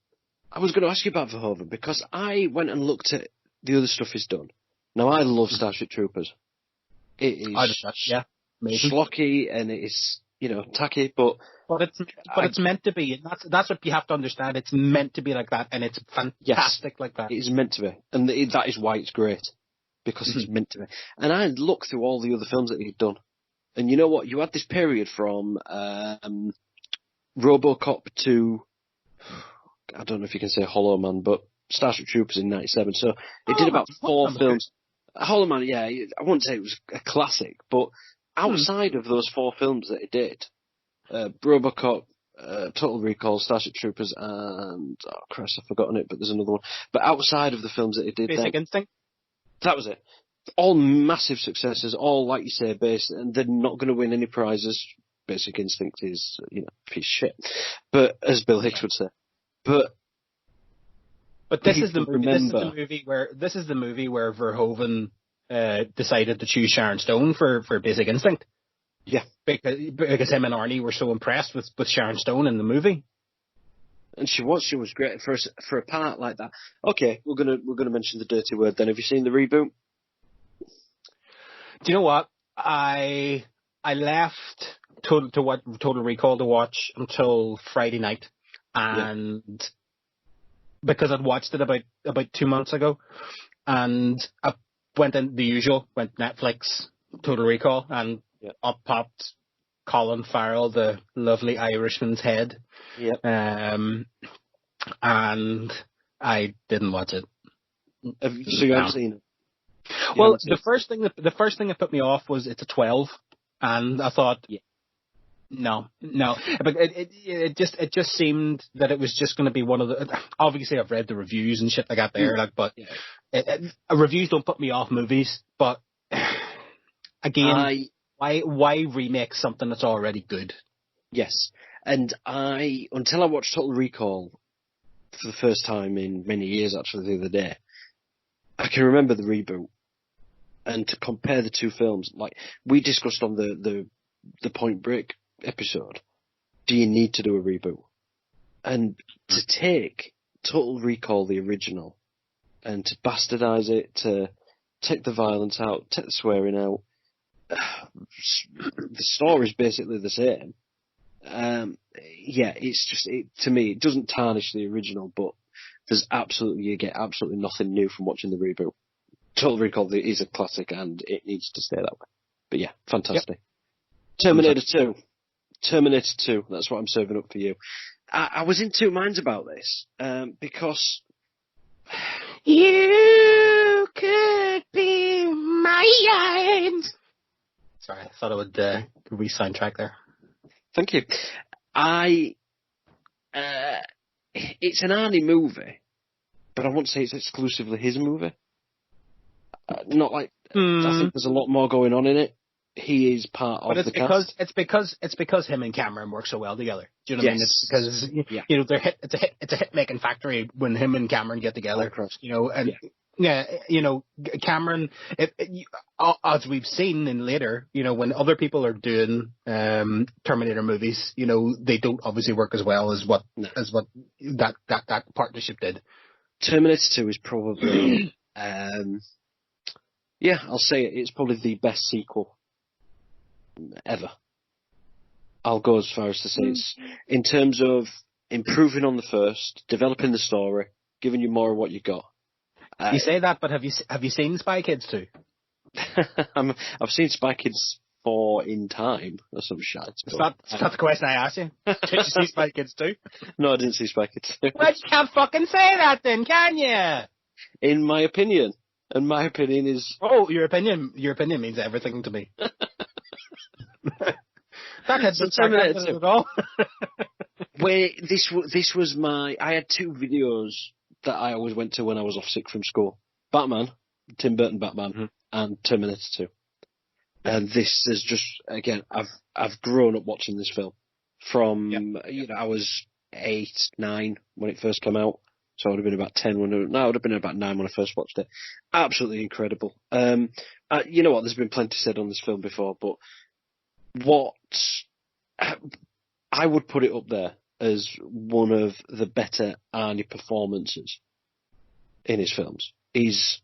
I was going to ask you about Verhoeven because I went and looked at the other stuff he's done. Now, I love Starship Troopers. It is schlocky and it is, you know, tacky, but it's meant to be. And that's what you have to understand. It's meant to be like that, and it's fantastic like that. It is meant to be, and that is why it's great. Because it's meant to be. And I looked through all the other films that he'd done. And you know what? You had this period from RoboCop to, I don't know if you can say Hollow Man, but Starship Troopers in 97. So it did about 4 films. Hollow Man, yeah, I wouldn't say it was a classic, but outside of those 4 films that it did, RoboCop, Total Recall, Starship Troopers, and, oh Christ, I've forgotten it, but there's another one. But outside of the films that it did, Basic Instinct? That was it. All massive successes, all, like you say, based, and they're not going to win any prizes. Basic Instinct is, you know, a piece of shit. But, as Bill Hicks would say. But this is the movie where Verhoeven decided to choose Sharon Stone for Basic Instinct. Yeah. Because him and Arnie were so impressed with Sharon Stone in the movie. And she was great for a part like that. Okay, we're gonna mention the dirty word then. Have you seen the reboot? Do you know what? I left Total Recall to watch until Friday night, and because I'd watched it about 2 months ago, and I went Netflix, Total Recall, and up popped Colin Farrell, the lovely Irishman's head. Yep. And I didn't watch it. So you haven't seen it? Well, the first thing that put me off was it's a 12, and I thought, no, but it just seemed that it was just going to be one of the. Obviously, I've read the reviews and shit like that there, reviews don't put me off movies, but again. Why remake something that's already good? Yes, and until I watched Total Recall for the first time in many years, actually the other day, I can remember the reboot. And to compare the two films, like we discussed on the Point Break episode, do you need to do a reboot? And to take Total Recall, the original, and to bastardize it, to take the violence out, take the swearing out. The story's basically the same. It's just to me it doesn't tarnish the original, but you get absolutely nothing new from watching the reboot. Total Recall is a classic and it needs to stay that way. But yeah, fantastic. Yep. Terminator 2. That's what I'm serving up for you. I was in two minds about this because you could be mine. Sorry, I thought I would re-soundtrack there. Thank you. It's an Arnie movie, but I won't say it's exclusively his movie. Not like I think there's a lot more going on in it. He is part of the cast. It's because him and Cameron work so well together. Do you know what I mean? It's because you know it's a hit making factory when him and Cameron get together. You know, and you know, Cameron, as we've seen in later, you know, when other people are doing Terminator movies, you know, they don't obviously work as well as what that partnership did. Terminator 2 is probably, I'll say it. It's probably the best sequel ever. I'll go as far as to say it's in terms of improving on the first, developing the story, giving you more of what you got. You say that, but have you seen Spy Kids 2? I've seen Spy Kids 4 in time or some shit. That's the question I asked you. Did you see Spy Kids 2? No, I didn't see Spy Kids 2. Well, you can't fucking say that then, can you? In my opinion. And my opinion is... Oh, your opinion means everything to me. That had So sarcasm at all. Wait, this was my... I had two videos that I always went to when I was off sick from school. Batman, Tim Burton Batman, and Terminator 2. And this is just, again, I've grown up watching this film. From, I was 8, 9 when it first came out. So I would have been about 10 I would have been about 9 when I first watched it. Absolutely incredible. You know what, there's been plenty said on this film before, but what I would put it up there as one of the better Arnie performances in his films. Is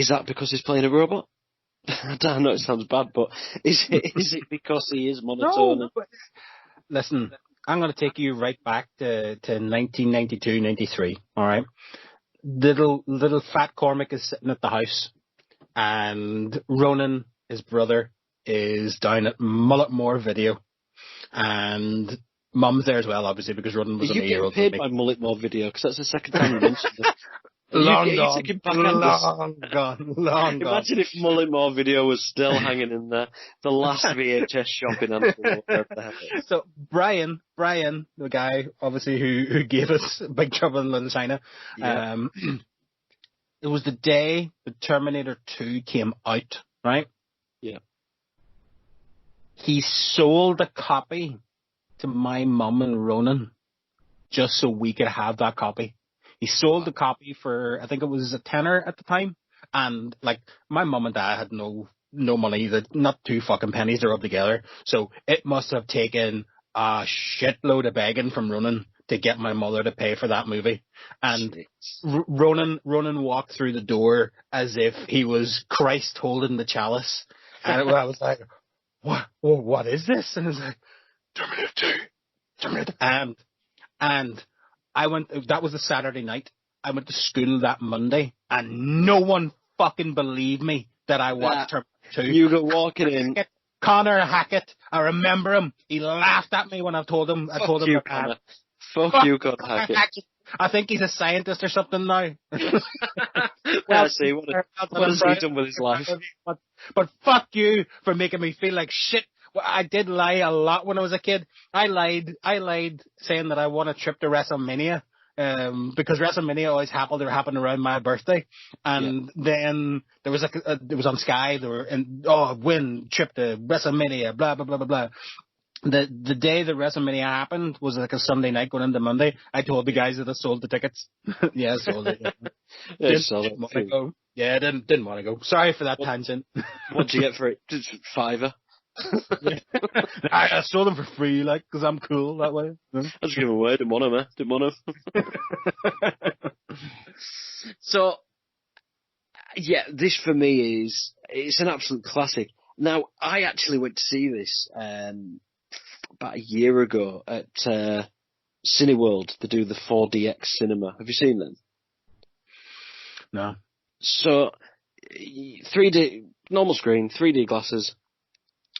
that because he's playing a robot? I don't know, it sounds bad, but is it because he is monotone? No, but listen, I'm going to take you right back to 1992, 93, all right? Little fat Cormac is sitting at the house, and Ronan, his brother, is down at Mulletmore Video, and Mum's there as well, obviously, because Ronan was a year old. You get paid by Mulletmore Video, because that's the second time you mentioned it. Long gone. Imagine if Mulletmore Video was still hanging in there. The last VHS shop in Anrold. So Brian, the guy obviously who gave us Big Trouble in Little China, it was the day the Terminator 2 came out, right? Yeah. He sold a copy to my mum and Ronan just so we could have that copy. He sold the copy for, I think it was a tenner at the time. And, like, my mum and dad had no money, not 2 fucking pennies to rub together. So it must have taken a shitload of begging from Ronan to get my mother to pay for that movie. And Ronan walked through the door as if he was Christ holding the chalice. And I was like, what is this? And it was like, Terminator 2. And I went, that was a Saturday night. I went to school that Monday, and no one fucking believed me that I watched Terminator 2. You got walking in. Connor Hackett, I remember him. He laughed at me when I told him. Fuck you, Connor Hackett. I think he's a scientist or something now. Well, see, what has he done with his life? But fuck you for making me feel like shit. Well, I did lie a lot when I was a kid. I lied saying that I won a trip to WrestleMania, because WrestleMania always happened around my birthday. And then there was it was on Sky, win trip to WrestleMania, blah, blah, blah, blah, blah. The day that WrestleMania happened was like a Sunday night going into Monday. I told the guys that I sold the tickets. Yeah, I sold it. Didn't want to go. Yeah, didn't want to go. Sorry for that tangent. What'd you get for it? Just $5. I sold them for free, like, because I'm cool that way. I just give them away. Didn't want them. So, yeah, this for me it's an absolute classic. Now, I actually went to see this about a year ago at Cineworld to do the 4DX cinema. Have you seen them? No. So, 3D, normal screen, 3D glasses.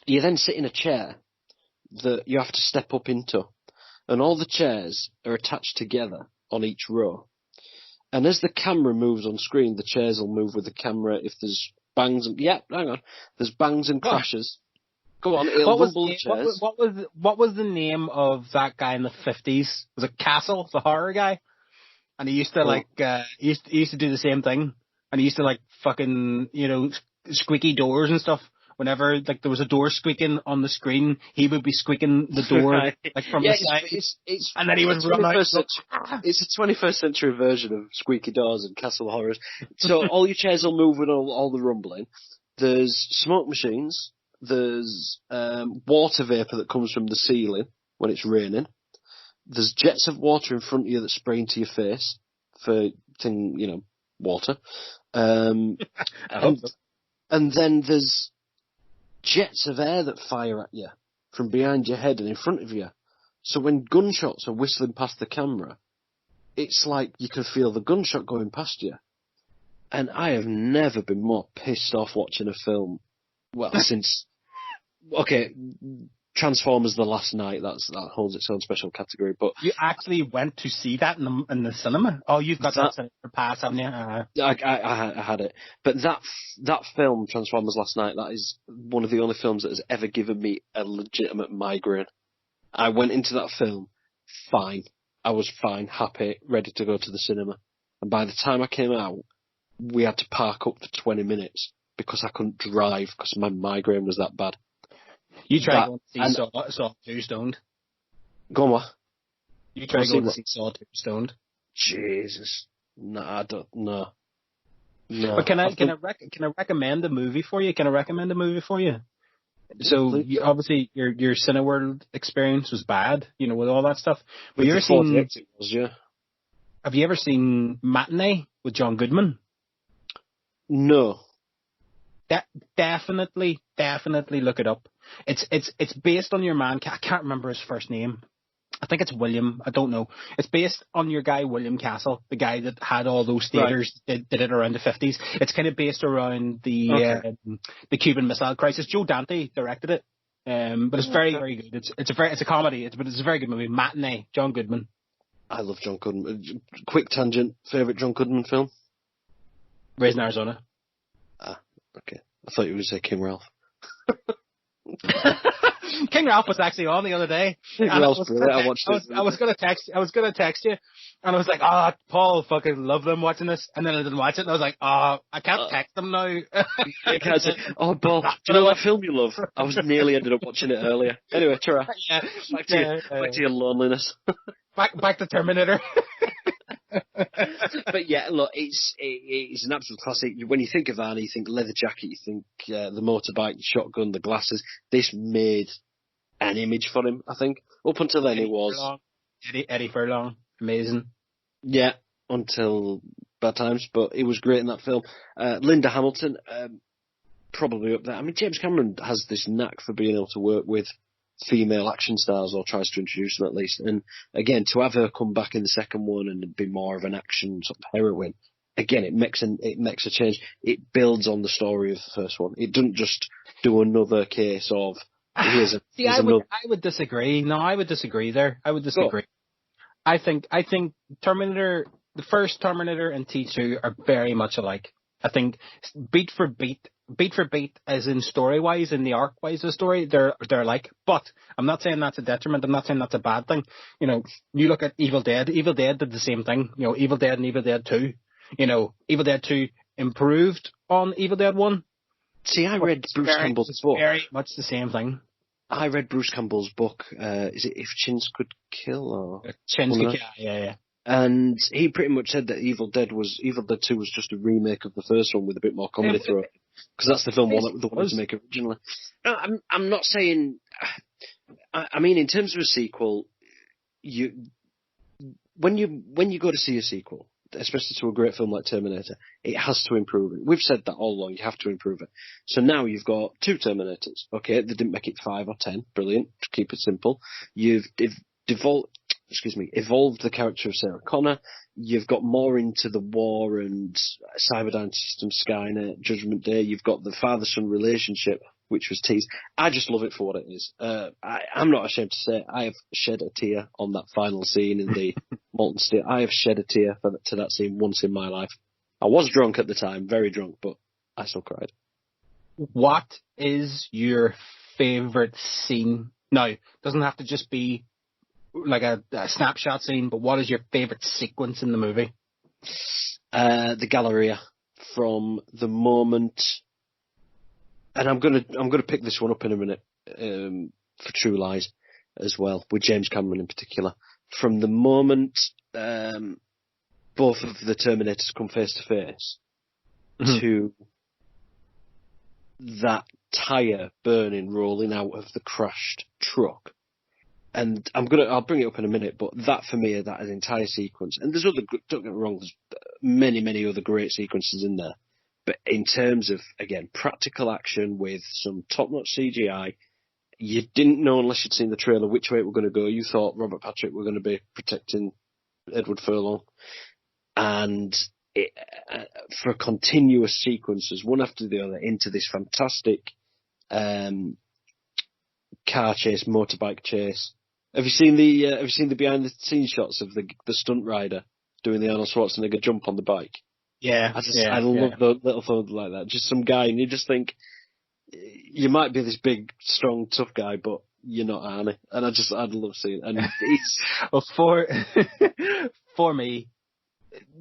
You then sit in a chair that you have to step up into. And all the chairs are attached together on each row. And as the camera moves on screen, the chairs will move with the camera. If there's bangs and... Yeah, hang on. There's bangs and crashes. Go on, it'll rumble the chairs. What was the name of that guy in the 50s? Was it Castle, the horror guy? And he used to, he used to do the same thing. And he used to, like, fucking, squeaky doors and stuff. Whenever, like, there was a door squeaking on the screen, he would be squeaking the door, like, from the side. And then he would run out. It's a 21st century version of squeaky doors and castle horrors. So all your chairs will move with all the rumbling. There's smoke machines. There's water vapour that comes from the ceiling when it's raining. There's jets of water in front of you that spray into your face for, water. And then there's jets of air that fire at you from behind your head and in front of you. So when gunshots are whistling past the camera, it's like you can feel the gunshot going past you. And I have never been more pissed off watching a film. Well, since... Okay, Transformers: The Last Night, that holds its own special category, but... You actually went to see that in the cinema? Oh, you've got that cinema pass, haven't you? I had it. But that film, Transformers: Last Night, that is one of the only films that has ever given me a legitimate migraine. I went into that film fine. I was fine, happy, ready to go to the cinema. And by the time I came out, we had to park up for 20 minutes because I couldn't drive because my migraine was that bad. You tried going to see Saw 2 stoned? Go on, what? You tried going to see Saw 2 stoned? Jesus. No, I don't, no. But can I recommend a movie for you? So obviously your Cineworld experience was bad, with all that stuff. But have you ever seen Matinee with John Goodman? No. Definitely look it up. It's based on your man. I can't remember his first name. I think it's William. I don't know. It's based on your guy William Castle, the guy that had all those theaters, did it around the 50s. It's kind of based around the Cuban Missile Crisis. Joe Dante directed it, but it's very, very good. It's a comedy, but it's a very good movie. Matinee, John Goodman. I love John Goodman. Quick tangent. Favorite John Goodman film? Raising Arizona. Ah, okay. I thought you were going to say King Ralph. King Ralph was actually on the other day. King Ralph's brilliant. I watched it. I was gonna text you, and I was like, Paul fucking love them watching this, and then I didn't watch it, and I was like, I can't text them now. I can't say, Paul, do you know that film you love? I was nearly ended up watching it earlier. Anyway, Tara, back to your loneliness. back to Terminator. But yeah, look, it's an absolute classic. When you think of Arnie, you think leather jacket, you think the motorbike, the shotgun, the glasses. This made an image for him, I think. Up until then, it was Eddie Furlong, amazing. Yeah, until bad times, but it was great in that film. Linda Hamilton, probably up there. I mean, James Cameron has this knack for being able to work with female action stars, or tries to introduce them at least. And again, to have her come back in the second one and be more of an action sort of heroine, again, it makes a change. It builds on the story of the first one. It doesn't just do another case of I would disagree. No, I would disagree there. I would disagree. Oh. I think Terminator, the first Terminator and T2 are very much alike. I think beat for beat, as in story-wise, in the arc-wise of the story, they're alike. But I'm not saying that's a detriment. I'm not saying that's a bad thing. You look at Evil Dead. Evil Dead did the same thing. Evil Dead and Evil Dead 2. Evil Dead 2 improved on Evil Dead 1. See, I read Bruce Campbell's book. Very much the same thing. I read Bruce Campbell's book. Is it If Chins Could Kill? Or Chins Could Kill, yeah. And he pretty much said that Evil Dead 2 was just a remake of the first one with a bit more comedy through it. Because that's the film they wanted to make originally. No, I'm not saying... I mean, in terms of a sequel, when you go to see a sequel, especially to a great film like Terminator, it has to improve it. We've said that all along, you have to improve it. So now you've got 2 Terminators. Okay, they didn't make it 5 or 10. Brilliant. To keep it simple. You've evolved the character of Sarah Connor. You've got more into the war and Cyberdyne system, Skynet, Judgment Day. You've got the father-son relationship, which was teased. I just love it for what it is. I'm not ashamed to say I have shed a tear on that final scene in the Molten Steel. I have shed a tear to that scene once in my life. I was drunk at the time, very drunk, but I still cried. What is your favourite scene? Now, it doesn't have to just be like a snapshot scene, but what is your favourite sequence in the movie? The Galleria, from the moment, and I'm gonna pick this one up in a minute, for True Lies as well, with James Cameron in particular. From the moment both of the Terminators come face to face, to that tyre burning, rolling out of the crashed truck. And I'll bring it up in a minute, but that for me, that entire sequence, and don't get me wrong, there's many, many other great sequences in there. But in terms of, again, practical action with some top-notch CGI, You didn't know unless you'd seen the trailer which way it were going to go. You thought Robert Patrick were going to be protecting Edward Furlong. And for continuous sequences, one after the other, into this fantastic car chase, motorbike chase. Have you seen the behind the scenes shots of the stunt rider doing the Arnold Schwarzenegger jump on the bike? Yeah. I love the little things like that. Just some guy, and you just think, you might be this big, strong, tough guy, but you're not Arnie. And I'd love seeing it. And it's... Well, for me,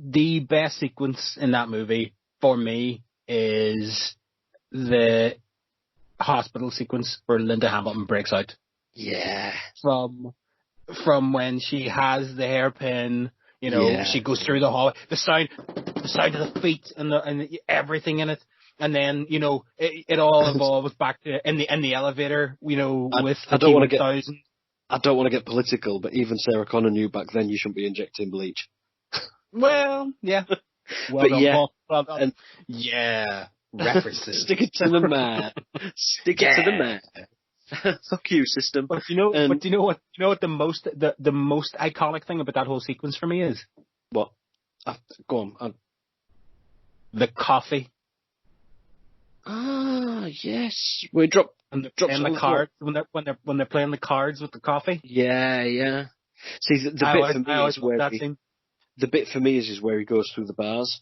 the best sequence in that movie, for me, is the hospital sequence where Linda Hamilton breaks out. Yeah. From when she has the hairpin, she goes through the hall, the sound of the feet and everything in it. And then, it all evolves back to in the elevator, with the T-1000. I don't want to get political, but even Sarah Connor knew back then you shouldn't be injecting bleach. Well, yeah. Well done, Well done. Yeah. References. Stick it to the man. Stick it to the man. Fuck you, system. But do you know what the most iconic thing about that whole sequence for me is? What? Go on. The coffee. Ah, yes. We drop and they're playing the cards when they're playing the cards with the coffee. Yeah. See, the bit for me is where he goes through the bars.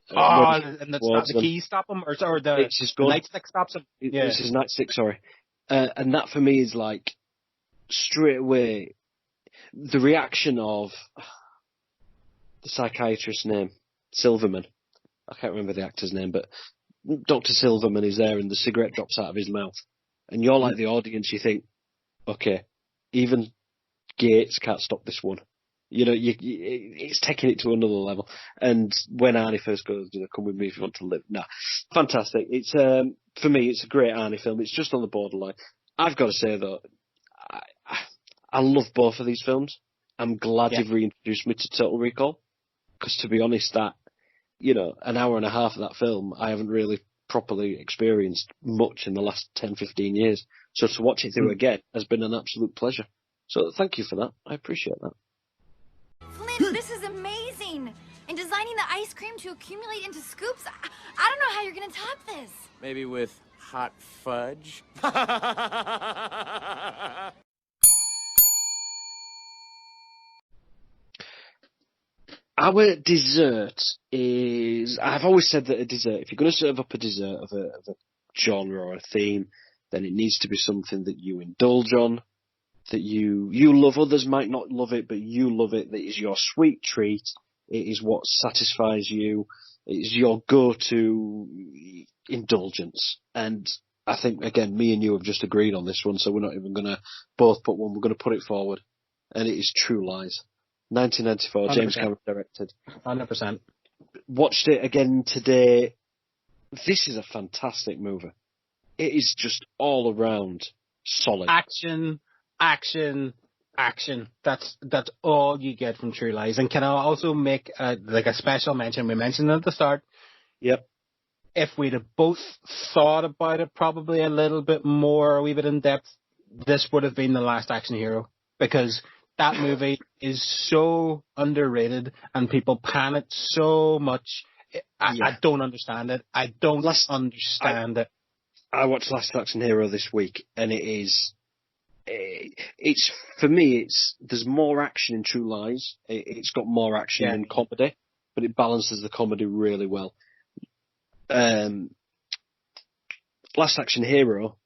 And the keys stop him, or the nightstick stops him. It's his nightstick, sorry. And that for me is like straight away the reaction of the psychiatrist's name, Silverman. I can't remember the actor's name, but Dr. Silverman is there and the cigarette drops out of his mouth. And you're like the audience, you think, okay, even Gates can't stop this one. It's taking it to another level. And when Arnie first goes, come with me if you want to live. Nah, fantastic. It's, for me, it's a great Arnie film. It's just on the borderline. I've got to say though, I love both of these films. I'm glad you've reintroduced me to Total Recall. Because to be honest, that, an hour and a half of that film, I haven't really properly experienced much in the last 10, 15 years. So to watch it through again has been an absolute pleasure. So thank you for that. I appreciate that. Flynn, this is amazing. And designing the ice cream to accumulate into scoops, I don't know how you're going to top this. Maybe with hot fudge? Our dessert is... I've always said that a dessert, if you're going to serve up a dessert of a genre or a theme, then it needs to be something that you indulge on, that you love. Others might not love it, but you love it. That is your sweet treat. It is what satisfies you. It is your go-to indulgence. And I think, again, me and you have just agreed on this one, so we're not even going to both put one. We're going to put it forward. And it is True Lies. 1994, 100%. James Cameron directed. 100%. Watched it again today. This is a fantastic movie. It is just all around solid. Action. That's all you get from True Lies. And can I also make a special mention? We mentioned it at the start. Yep. If we'd have both thought about it probably a little bit more, a wee bit in depth, this would have been The Last Action Hero. Because that movie is so underrated and people pan it so much. I don't understand it. I watched Last Action Hero this week and it's for me, there's more action in True Lies. It's got more action than comedy, but it balances the comedy really well. Last Action Hero,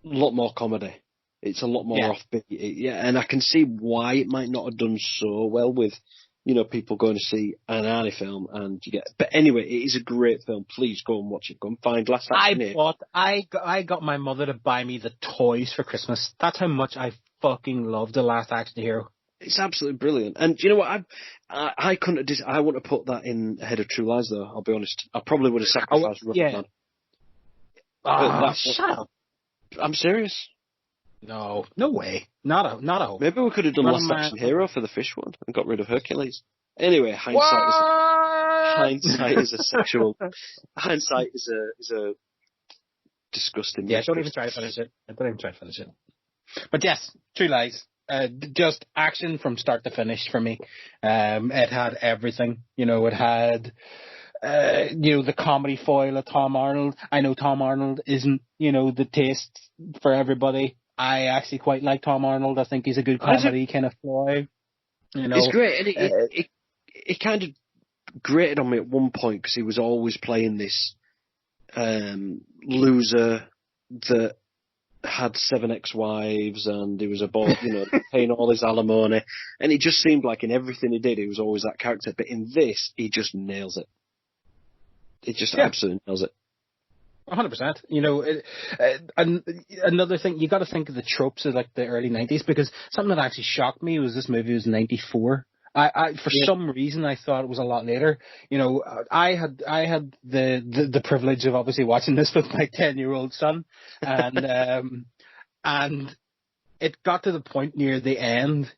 a lot more comedy. It's a lot more offbeat. And I can see why it might not have done so well with, people going to see an Arnie film but anyway, it is a great film. Please go and watch it. Go and find Last Action Hero. I got my mother to buy me the toys for Christmas. That's how much I fucking love The Last Action Hero. It's absolutely brilliant. And do you know what? I couldn't have I wouldn't have put that in ahead of True Lies though, I'll be honest. I probably would have sacrificed Rubber Man. Shut up. I'm serious. No way. Not a hope. Maybe we could have done Last Action Hero for the fish one and got rid of Hercules. Anyway, hindsight is a sexual. Hindsight is a disgusting. Yeah, don't even try to finish it. But yes, True Lies. Just action from start to finish for me. It had everything. It had, the comedy foil of Tom Arnold. I know Tom Arnold isn't, the taste for everybody. I actually quite like Tom Arnold. I think he's a good comedy kind of ploy. It's great, and it kind of grated on me at one point because he was always playing this loser that had 7 ex-wives, and he was paying all his alimony, and it just seemed like in everything he did, he was always that character. But in this, he just nails it. It just absolutely nails it. 100%. And another thing, you got to think of the tropes of like the early 90s, because something that actually shocked me was this movie was 94. For some reason I thought it was a lot later. I had the privilege of obviously watching this with my 10-year-old son, and and it got to the point near the end,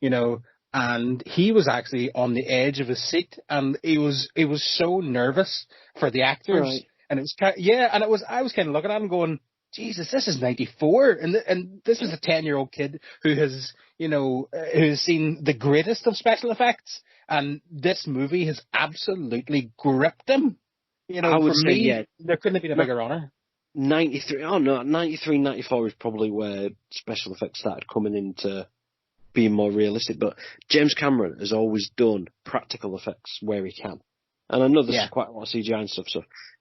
and he was actually on the edge of his seat, and he was so nervous for the actors. Right. And it was I was kind of looking at him going, Jesus, this is 94, and this is a 10-year-old kid who has seen the greatest of special effects, and this movie has absolutely gripped him. I would say, there couldn't have been a bigger honor. 93, 94 is probably where special effects started coming into being more realistic, but James Cameron has always done practical effects where he can. And I know there's quite a lot of CGI and stuff,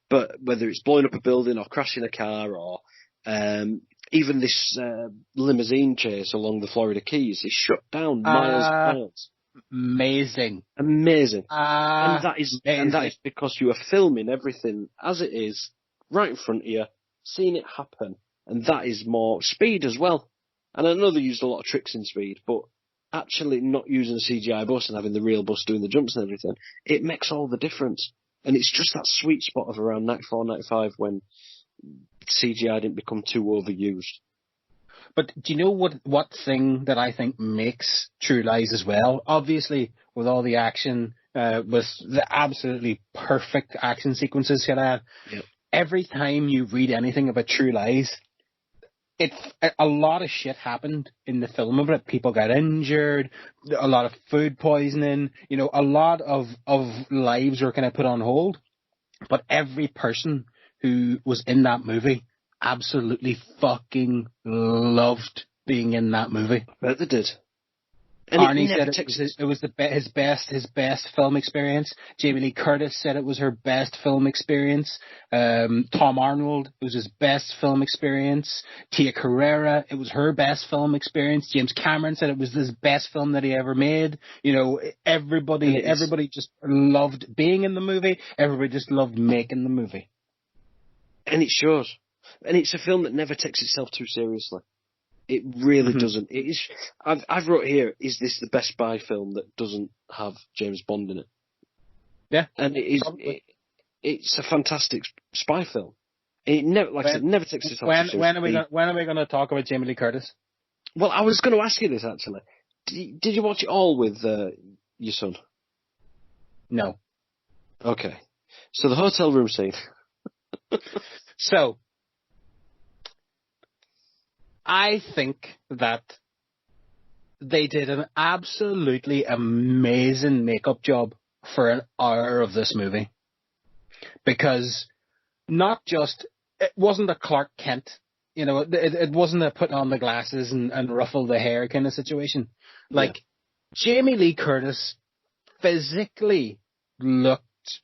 but whether it's blowing up a building or crashing a car or even this limousine chase along the Florida Keys is shut down miles and miles. Amazing. And that is because you are filming everything as it is, right in front of you, seeing it happen, and that is more speed as well. And I know they used a lot of tricks in Speed, but actually not using a CGI bus and having the real bus doing the jumps and everything, it makes all the difference. And it's just that sweet spot of around 94, 95 when CGI didn't become too overused. But do you know what thing that I think makes True Lies as well? Obviously, with all the action, with the absolutely perfect action sequences it had, every time you read anything about True Lies, a lot of shit happened in the film of it. People got injured, a lot of food poisoning, a lot of lives were kind of put on hold. But every person who was in that movie absolutely fucking loved being in that movie. I bet they did. And Arnie said it was his best film experience. Jamie Lee Curtis said it was her best film experience. Tom Arnold, it was his best film experience. Tia Carrera, it was her best film experience. James Cameron said it was his best film that he ever made. Everybody just loved being in the movie. Everybody just loved making the movie. And it shows. And it's a film that never takes itself too seriously. It really doesn't. It is. I've wrote here, is this the best spy film that doesn't have James Bond in it? Yeah. And it is. It's a fantastic spy film. It never, I said, never takes itself too seriously. When are we going to talk about Jamie Lee Curtis? Well, I was going to ask you this actually. Did you watch it all with your son? No. Okay. So the hotel room scene. So, I think that they did an absolutely amazing makeup job for an hour of this movie. Because not just, it wasn't a Clark Kent, it wasn't a put on the glasses and ruffle the hair kind of situation. Like, Jamie Lee Curtis physically looked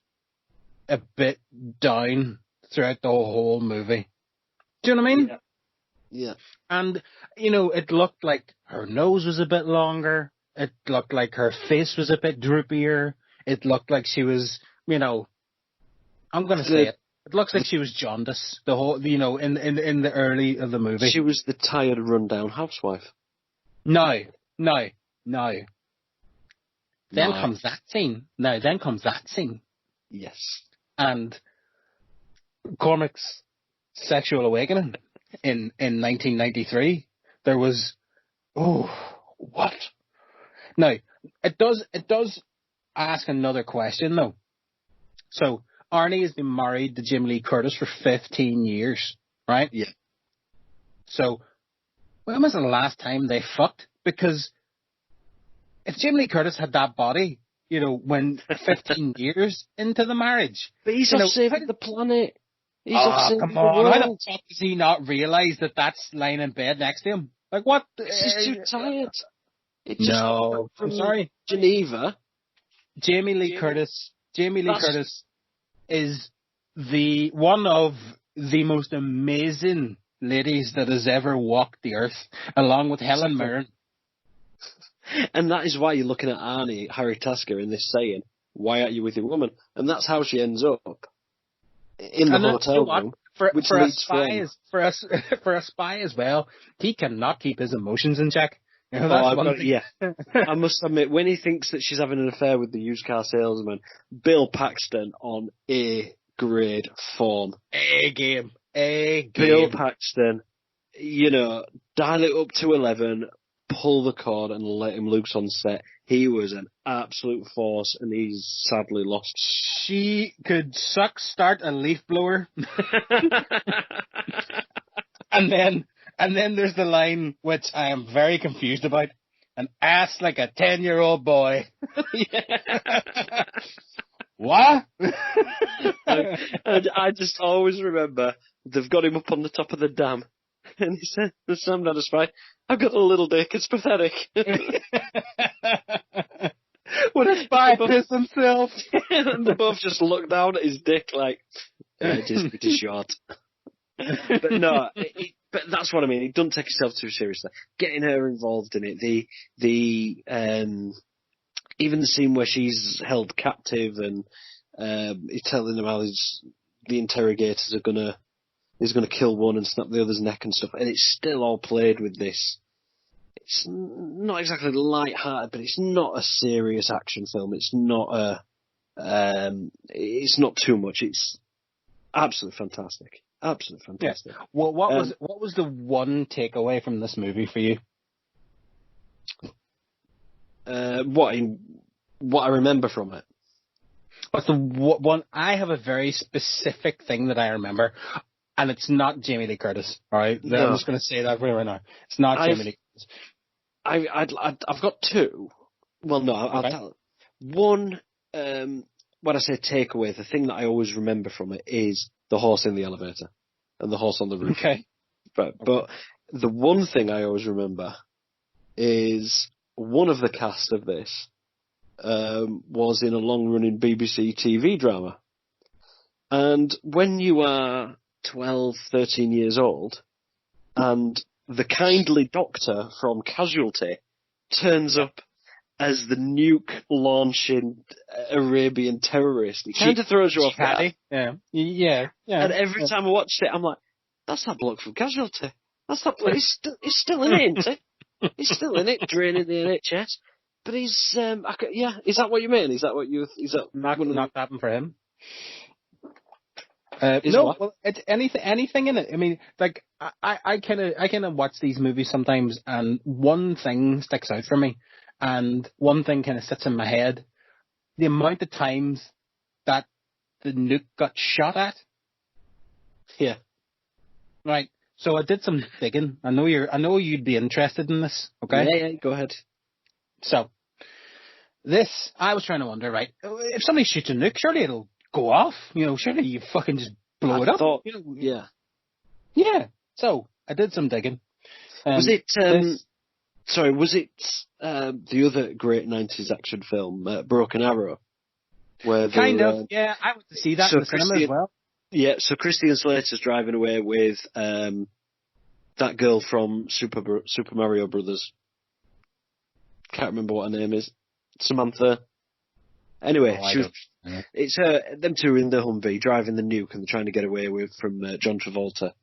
a bit down throughout the whole movie. Do you know what I mean? Yeah. And, it looked like her nose was a bit longer. It looked like her face was a bit droopier. It looked like she was, I'm going to say it. It looks like she was jaundiced the whole, in the early of the movie. She was the tired, run-down housewife. No. Then comes that scene. Yes. And Cormac's sexual awakening in 1993, there was, what? Now, it does ask another question though. So, Arnie has been married to Jamie Lee Curtis for 15 years, right? Yeah. So, when was the last time they fucked? Because if Jamie Lee Curtis had that body, when 15 years into the marriage. But he's off saving the planet. He's off saving come the on. How the world. fuck does he not realise that that's lying in bed next to him? Like, what? He's too tired. No, I'm sorry. Geneva. Jamie Lee Curtis is one of the most amazing ladies that has ever walked the earth, along with Helen Mirren. And that is why you're looking at Arnie, Harry Tasker, in this saying, "Why aren't you with your woman?" And that's how she ends up in the hotel room. For a spy as well, he cannot keep his emotions in check. I must admit, when he thinks that she's having an affair with the used car salesman, Bill Paxton on A grade form. A game. Bill Paxton, dial it up to 11, pull the cord and let him loose on set. He was an absolute force, and he's sadly lost. She could start a leaf blower. and then there's the line which I am very confused about. An ass like a 10-year-old boy. What? and I just always remember they've got him up on the top of the dam. And he said, "The Sam not a spy. I've got a little dick. It's pathetic." Would a spy piss himself? And they both just look down at his dick like, it is pretty short. But no, but that's what I mean. He doesn't take himself too seriously. Getting her involved in it, even the scene where she's held captive and he's telling them how the interrogators he's gonna kill one and snap the other's neck and stuff, and it's still all played with this. It's not exactly light-hearted, but it's not a serious action film. It's not it's not too much. It's absolutely fantastic. Absolutely fantastic. Yeah. Well, what was the one takeaway from this movie for you? What I remember from it? What's the one? I have a very specific thing that I remember, and it's not Jamie Lee Curtis. All right, no. I'm just going to say that right now. It's not Jamie Lee Curtis. I've got two. Well, no, I'll tell one. When I say takeaway, the thing that I always remember from it is the horse in the elevator and the horse on the roof. Okay. But the one thing I always remember is one of the cast of this was in a long-running BBC TV drama. And when you are 12, 13 years old, and the kindly doctor from Casualty turns up as the nuke-launching Arabian terrorist, it kind of throws you off guard. Yeah. And every time I watched it, I'm like, that's that bloke from Casualty. That's that bloke. He's still in it, isn't he? He's still in it, draining the NHS. But he's, is that what you mean? Is that not happened for him? No, well, it's anything in it. I mean, like, I kind of watch these movies sometimes, and one thing sticks out for me, and one thing kind of sits in my head: the amount of times that the nuke got shot at. Yeah. Right. So I did some digging. I know you'd be interested in this. Okay. Yeah. Go ahead. So, I was trying to wonder, right? If somebody shoots a nuke, surely it'll go off. Surely you fucking just blow it up. Yeah. Yeah. So I did some digging. Was it the other great 90s action film, Broken Arrow? Where yeah, I went to see that in the cinema as well. Yeah, so Christian Slater's driving away with that girl from Super Mario Brothers. Can't remember what her name is. Samantha. Anyway, it's them two in the Humvee driving the nuke, and they're trying to get away from John Travolta.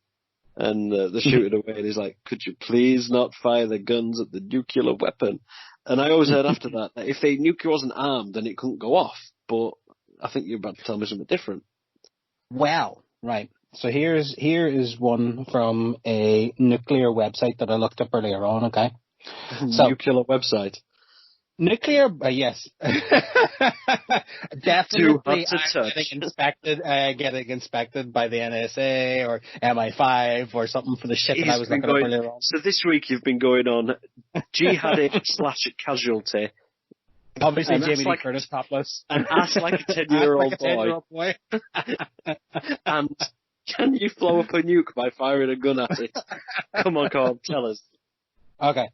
And they shoot it away, and he's like, "Could you please not fire the guns at the nuclear weapon?" And I always heard after that if the nuclear wasn't armed, then it couldn't go off. But I think you're about to tell me something different. Well, right. So here is one from a nuclear website that I looked up earlier on. Okay. Nuclear website. Nuclear, yes. Definitely to touch. getting inspected by the NSA or MI5 or something for the shit that I was looking up earlier on. So this week you've been going on jihadi/casualty. Obviously, Jamie Lee Curtis topless. And ask like a 10-year-old boy. And can you blow up a nuke by firing a gun at it? Come on, Carl, tell us. Okay.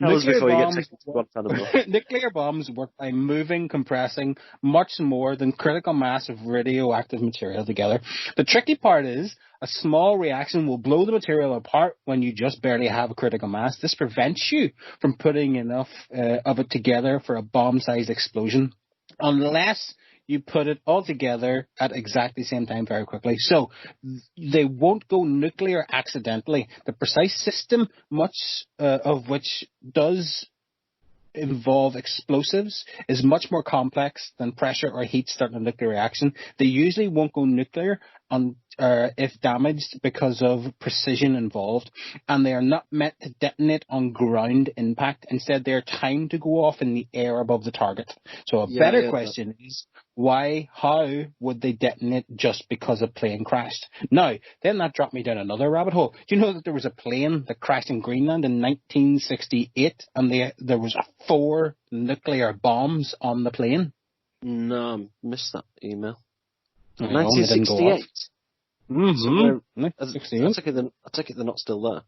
Tell us before you get taken to Guantanamo. Nuclear bombs work by moving, compressing much more than critical mass of radioactive material together. The tricky part is a small reaction will blow the material apart when you just barely have a critical mass. This prevents you from putting enough of it together for a bomb-sized explosion, unless you put it all together at exactly the same time very quickly. So they won't go nuclear accidentally. The precise system, much of which does involve explosives, is much more complex than pressure or heat starting a nuclear reaction. They usually won't go nuclear if damaged because of precision involved, and they are not meant to detonate on ground impact. Instead, they are timed to go off in the air above the target. So a better question is, how would they detonate just because a plane crashed? Now, then that dropped me down another rabbit hole. Do you know that there was a plane that crashed in Greenland in 1968, and there was 4 nuclear bombs on the plane? No, I missed that email. 1968. I take it they're not still there.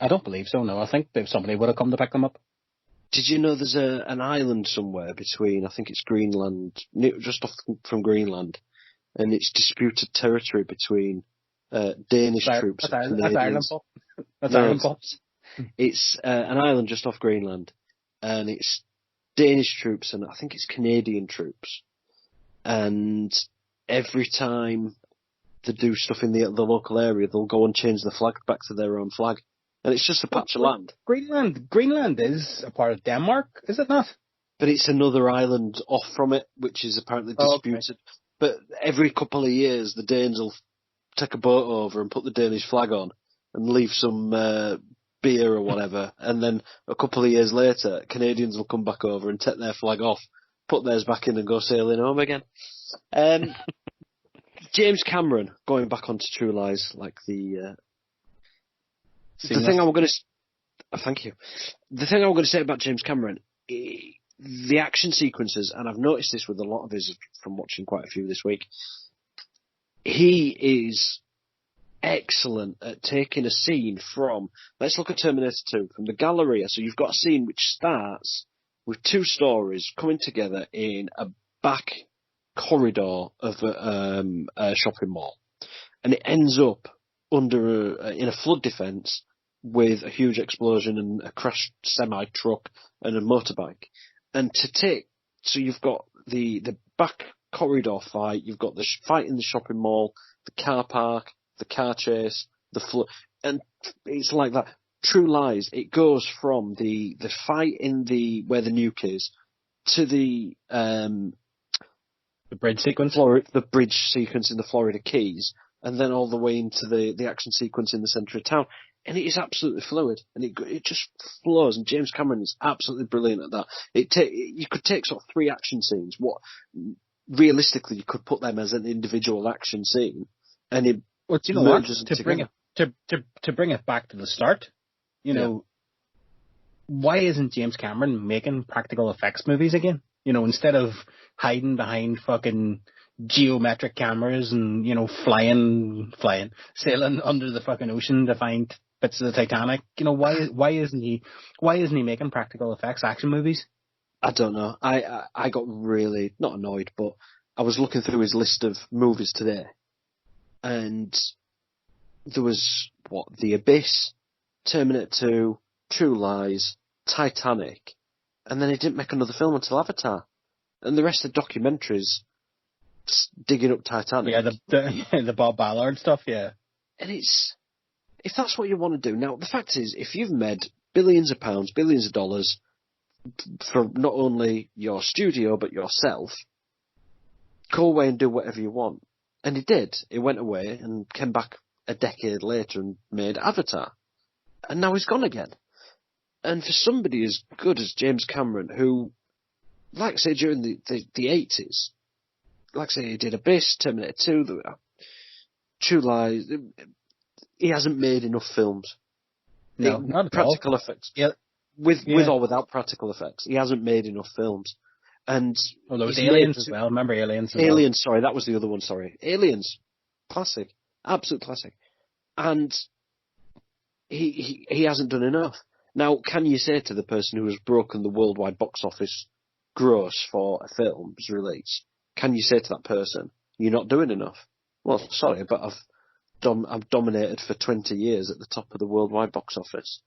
I don't believe so, no. I think somebody would have come to pick them up. Did you know there's an island somewhere between, I think it's Greenland, just off from Greenland, and it's disputed territory between Danish troops and Canadians. That's Ireland, Paul. It's an island just off Greenland, and it's Danish troops and I think it's Canadian troops. And every time they do stuff in the local area, they'll go and change the flag back to their own flag. And it's just a patch of land. Greenland is a part of Denmark, is it not? But it's another island off from it, which is apparently disputed. Okay. But every couple of years, the Danes will take a boat over and put the Danish flag on and leave some beer or whatever. And then a couple of years later, Canadians will come back over and take their flag off, put theirs back in and go sailing home again. James Cameron, going back onto True Lies, like the thing I'm going to... Thank you. The thing I'm going to say about James Cameron, the action sequences, and I've noticed this with a lot of his from watching quite a few this week, he is excellent at taking a scene from, let's look at Terminator 2, from the Galleria. So you've got a scene which starts with 2 stories coming together in a back corridor of a shopping mall. And it ends up in a flood defence with a huge explosion and a crashed semi-truck and a motorbike. And so you've got the back corridor fight, you've got the fight in the shopping mall, the car park, the car chase, the flood, and it's like that. True Lies, it goes from the fight in where the nuke is to the bridge sequence, the bridge sequence in the Florida Keys, and then all the way into the action sequence in the centre of town. And it is absolutely fluid, and it just flows. And James Cameron is absolutely brilliant at that. You could take sort of 3 action scenes. Realistically, you could put them as an individual action scene, and it merges to bring it back to the start. Why isn't James Cameron making practical effects movies again? Instead of hiding behind fucking geometric cameras and, sailing under the fucking ocean to find bits of the Titanic. Why isn't he making practical effects action movies? I don't know. I got really, not annoyed, but I was looking through his list of movies today, and there was, The Abyss, Terminator 2, True Lies, Titanic, and then he didn't make another film until Avatar. And the rest of the documentaries digging up Titanic. Yeah, the Bob Ballard stuff, yeah. And if that's what you want to do. Now, the fact is, if you've made billions of pounds, billions of dollars for not only your studio, but yourself, go away and do whatever you want. And he did. He went away and came back a decade later and made Avatar. And now he's gone again. And for somebody as good as James Cameron, who, like I say, during the 80s, like I say, he did Abyss, Terminator 2, True Lies, he hasn't made enough films. No, not at practical all. effects. Yeah. With or without practical effects. He hasn't made enough films. And well, there was Aliens as well. Remember Aliens as Aliens, sorry, that was the other one, sorry. Aliens. Classic. Absolute classic. And he hasn't done enough. Now, can you say to the person who has broken the worldwide box office gross for a film's release, can you say to that person, you're not doing enough? Well, sorry, but I've dominated for 20 years at the top of the worldwide box office.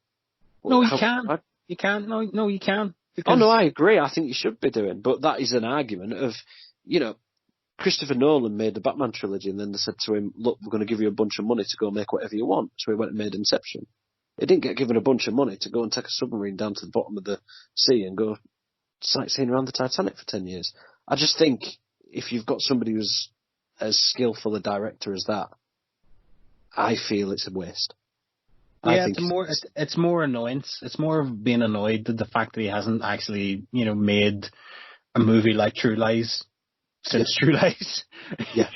No, you can. You can. No, you can. Oh, no, I agree. I think you should be doing. But that is an argument of, Christopher Nolan made the Batman trilogy and then they said to him, look, we're going to give you a bunch of money to go make whatever you want. So he went and made Inception. He didn't get given a bunch of money to go and take a submarine down to the bottom of the sea and go sightseeing around the Titanic for 10 years. I just think if you've got somebody who's as skillful a director as that, I feel it's a waste. Yeah, it's more annoyance. It's more of being annoyed at the fact that he hasn't actually, made a movie like True Lies since True Lies. Yeah.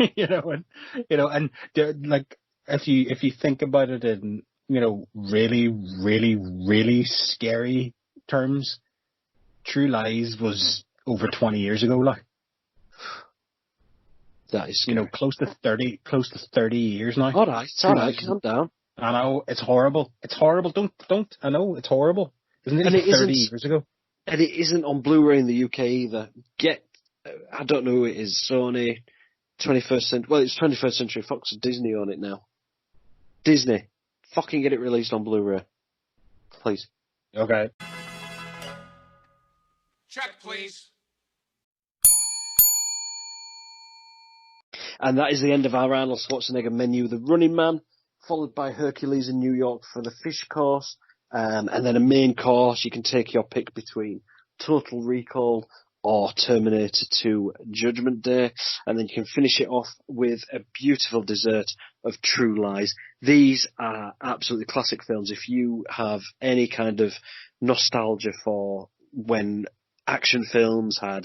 and like if you think about it in really, really, really scary terms, True Lies was over 20 years ago. Like that is scary. close to 30 years now. All right, it's all right. Calm down. I know, it's horrible. It's horrible. Don't. I know, it's horrible. Isn't it 30 years ago? And it isn't on Blu-ray in the UK either. I don't know who it is, Sony, 21st century, well, it's 21st Century Fox and Disney on it now. Disney, fucking get it released on Blu-ray. Please. Okay. Check, please. And that is the end of our Arnold Schwarzenegger menu. The Running Man, followed by Hercules in New York for the fish course, and then a main course. You can take your pick between Total Recall or Terminator 2 Judgment Day, and then you can finish it off with a beautiful dessert of True Lies. These are absolutely classic films. If you have any kind of nostalgia for when action films had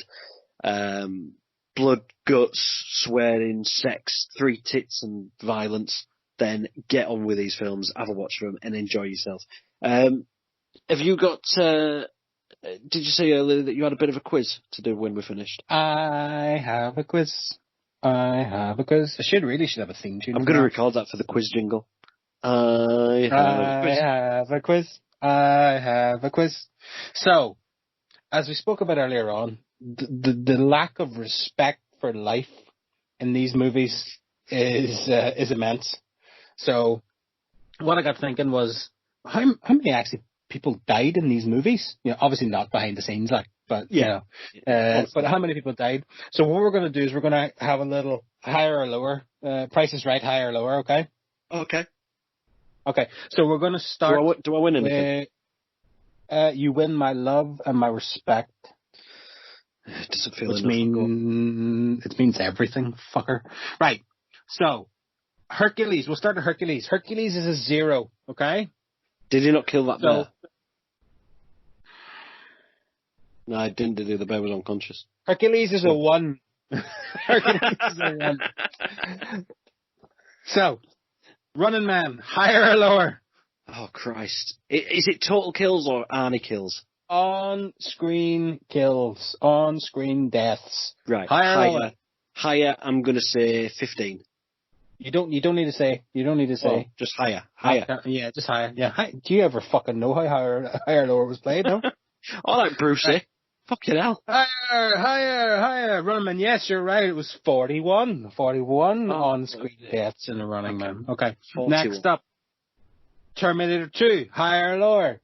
blood, guts, swearing, sex, three tits and violence, then get on with these films, have a watch of them, and enjoy yourself. Have you got... did you say earlier that you had a bit of a quiz to do when we're finished? I have a quiz. I should have a theme tune. I'm going to record that for the quiz jingle. I have a quiz. So, as we spoke about earlier on, the lack of respect for life in these movies is immense. So, what I got thinking was, how many actually people died in these movies? Obviously not behind the scenes, but but how many people died? So what we're going to do is we're going to have a little higher or lower. Price is Right, higher or lower. Okay. Okay. So we're going to start. Do I win anything? You win my love and my respect. It doesn't feel Which means everything, fucker. Right. So, Hercules. We'll start at Hercules. Hercules is a 0, okay? Did he not kill that bear? No, I didn't. The bear was unconscious. Hercules is a 1. Hercules is a 1. So, Running Man, higher or lower? Oh, Christ. Is it total kills or Arnie kills? On-screen kills. On-screen deaths. Right. Higher. Higher, I'm going to say 15. You don't need to say. Oh, just higher. Yeah, just higher. Yeah. Do you ever fucking know how higher or lower was played, no? All right, Brucey. Fucking hell. Higher. Running Man, yes, you're right. It was 41. 41 on-screen deaths in the Running Man. Okay. 41. Next up. Terminator 2. Higher or lower?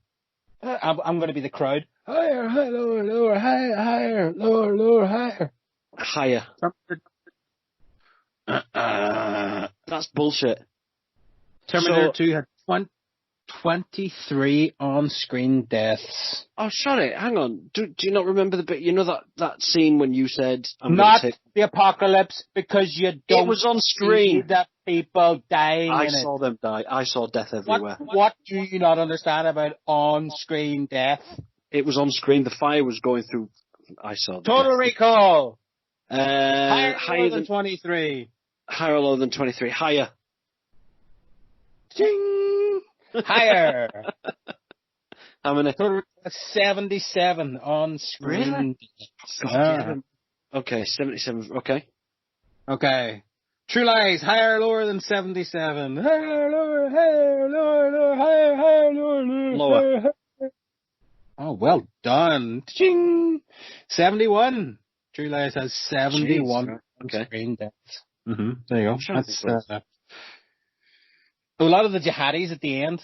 I'm going to be the crowd. Higher, lower, higher, lower, higher. Higher. That's bullshit. Terminator 2 had 23 on-screen deaths. Oh, sorry, hang on. Do you not remember the bit? You know that scene when you said, Not the apocalypse, because you don't It was on screen. see the people dying I in saw it. them die. I saw death everywhere. What do you not understand about on-screen death? It was on screen. The fire was going through. I saw the Total death. Recall! Higher Higher than 23. Higher or lower than 23? Higher. Ching! Higher. How many? 77 on screen. Really? God, okay, 77. Okay. Okay. True Lies, higher or lower than 77? Higher, lower, higher, lower, lower, higher, higher, lower, lower. Lower. Higher. Oh, well done. Ching! 71. True Lies has 71 Jeez, on screen deaths. Mm-hmm. There you go. That's a lot of the jihadis at the end.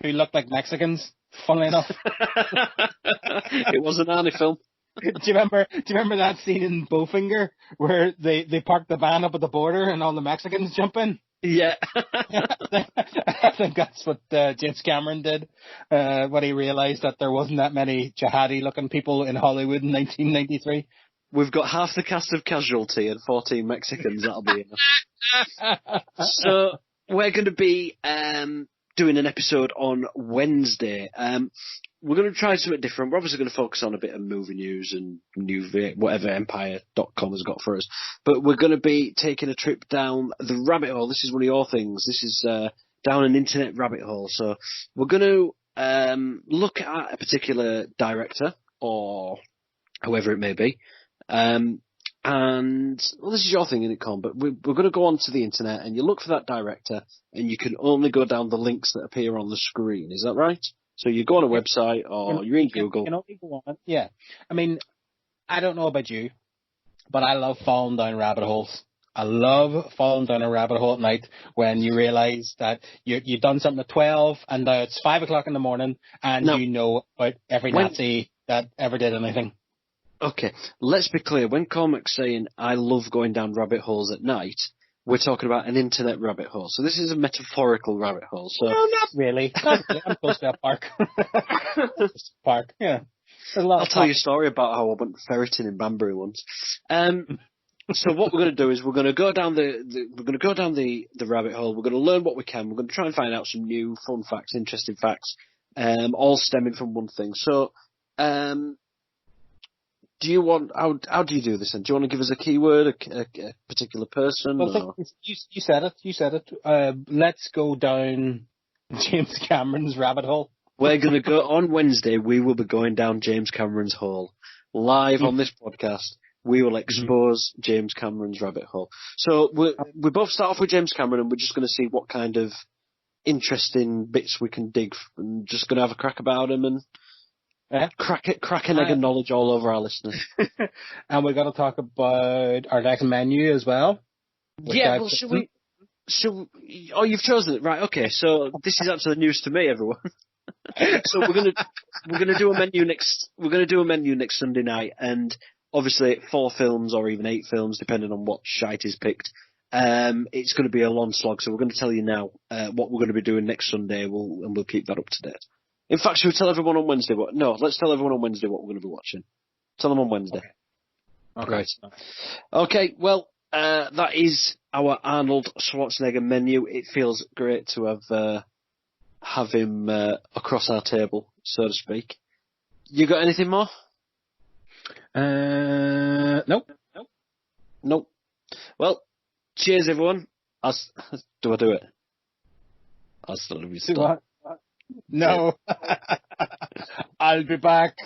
Who looked like Mexicans, funnily enough. It was an Arnie film. Do you remember that scene in Bowfinger where they park the van up at the border and all the Mexicans jump in? Yeah. I think that's what James Cameron did when he realised that there wasn't that many jihadi-looking people in Hollywood in 1993. We've got half the cast of Casualty and 14 Mexicans. That'll be enough. So we're going to be doing an episode on Wednesday. We're going to try something different. We're obviously going to focus on a bit of movie news and whatever Empire.com has got for us. But we're going to be taking a trip down the rabbit hole. This is one of your things. This is down an internet rabbit hole. So we're going to look at a particular director or whoever it may be. And well, this is your thing, isn't it, Con? But we're going to go onto the internet and you look for that director and you can only go down the links that appear on the screen. Is that right? So you go on a website or you're in Google. You can only go on. Yeah. I mean, I don't know about you, but I love falling down rabbit holes. I love falling down a rabbit hole at night when you realise that you've done something at 12 and now it's 5 o'clock in the morning and you know about every Nazi that ever did anything. Okay, let's be clear. When Cormac's saying, I love going down rabbit holes at night, we're talking about an internet rabbit hole. So this is a metaphorical rabbit hole. So no, not really. I'm close to a park. Yeah. I'll tell you a story about how I went ferreting in Banbury once. So what we're going to do is we're going to go down the rabbit hole. We're going to learn what we can. We're going to try and find out some new fun facts, interesting facts, all stemming from one thing. So, do you want? How do you do this? And do you want to give us a keyword, a particular person? Well, you said it. You said it. Let's go down James Cameron's rabbit hole. We're going to go on Wednesday. We will be going down James Cameron's hole live on this podcast. We will expose James Cameron's rabbit hole. So we both start off with James Cameron, and we're just going to see what kind of interesting bits we can dig. And just going to have a crack about him and. Crack an egg of knowledge all over our listeners. And we're going to talk about our next menu as well. Yeah, well, should we? Oh, you've chosen it, right? Okay, so this is actually news to me, everyone. So we're gonna do a menu next. We're gonna do a menu next Sunday night, and obviously 4 films or even 8 films, depending on what shite is picked. It's going to be a long slog, so we're going to tell you now what we're going to be doing next Sunday. We'll keep that up to date. In fact, should we tell everyone on Wednesday what? No, let's tell everyone on Wednesday what we're going to be watching. Tell them on Wednesday. Okay. Right. Okay, well, that is our Arnold Schwarzenegger menu. It feels great to have him across our table, so to speak. You got anything more? Nope. Well, cheers, everyone. Do I do it? I'll still be No. I'll be back.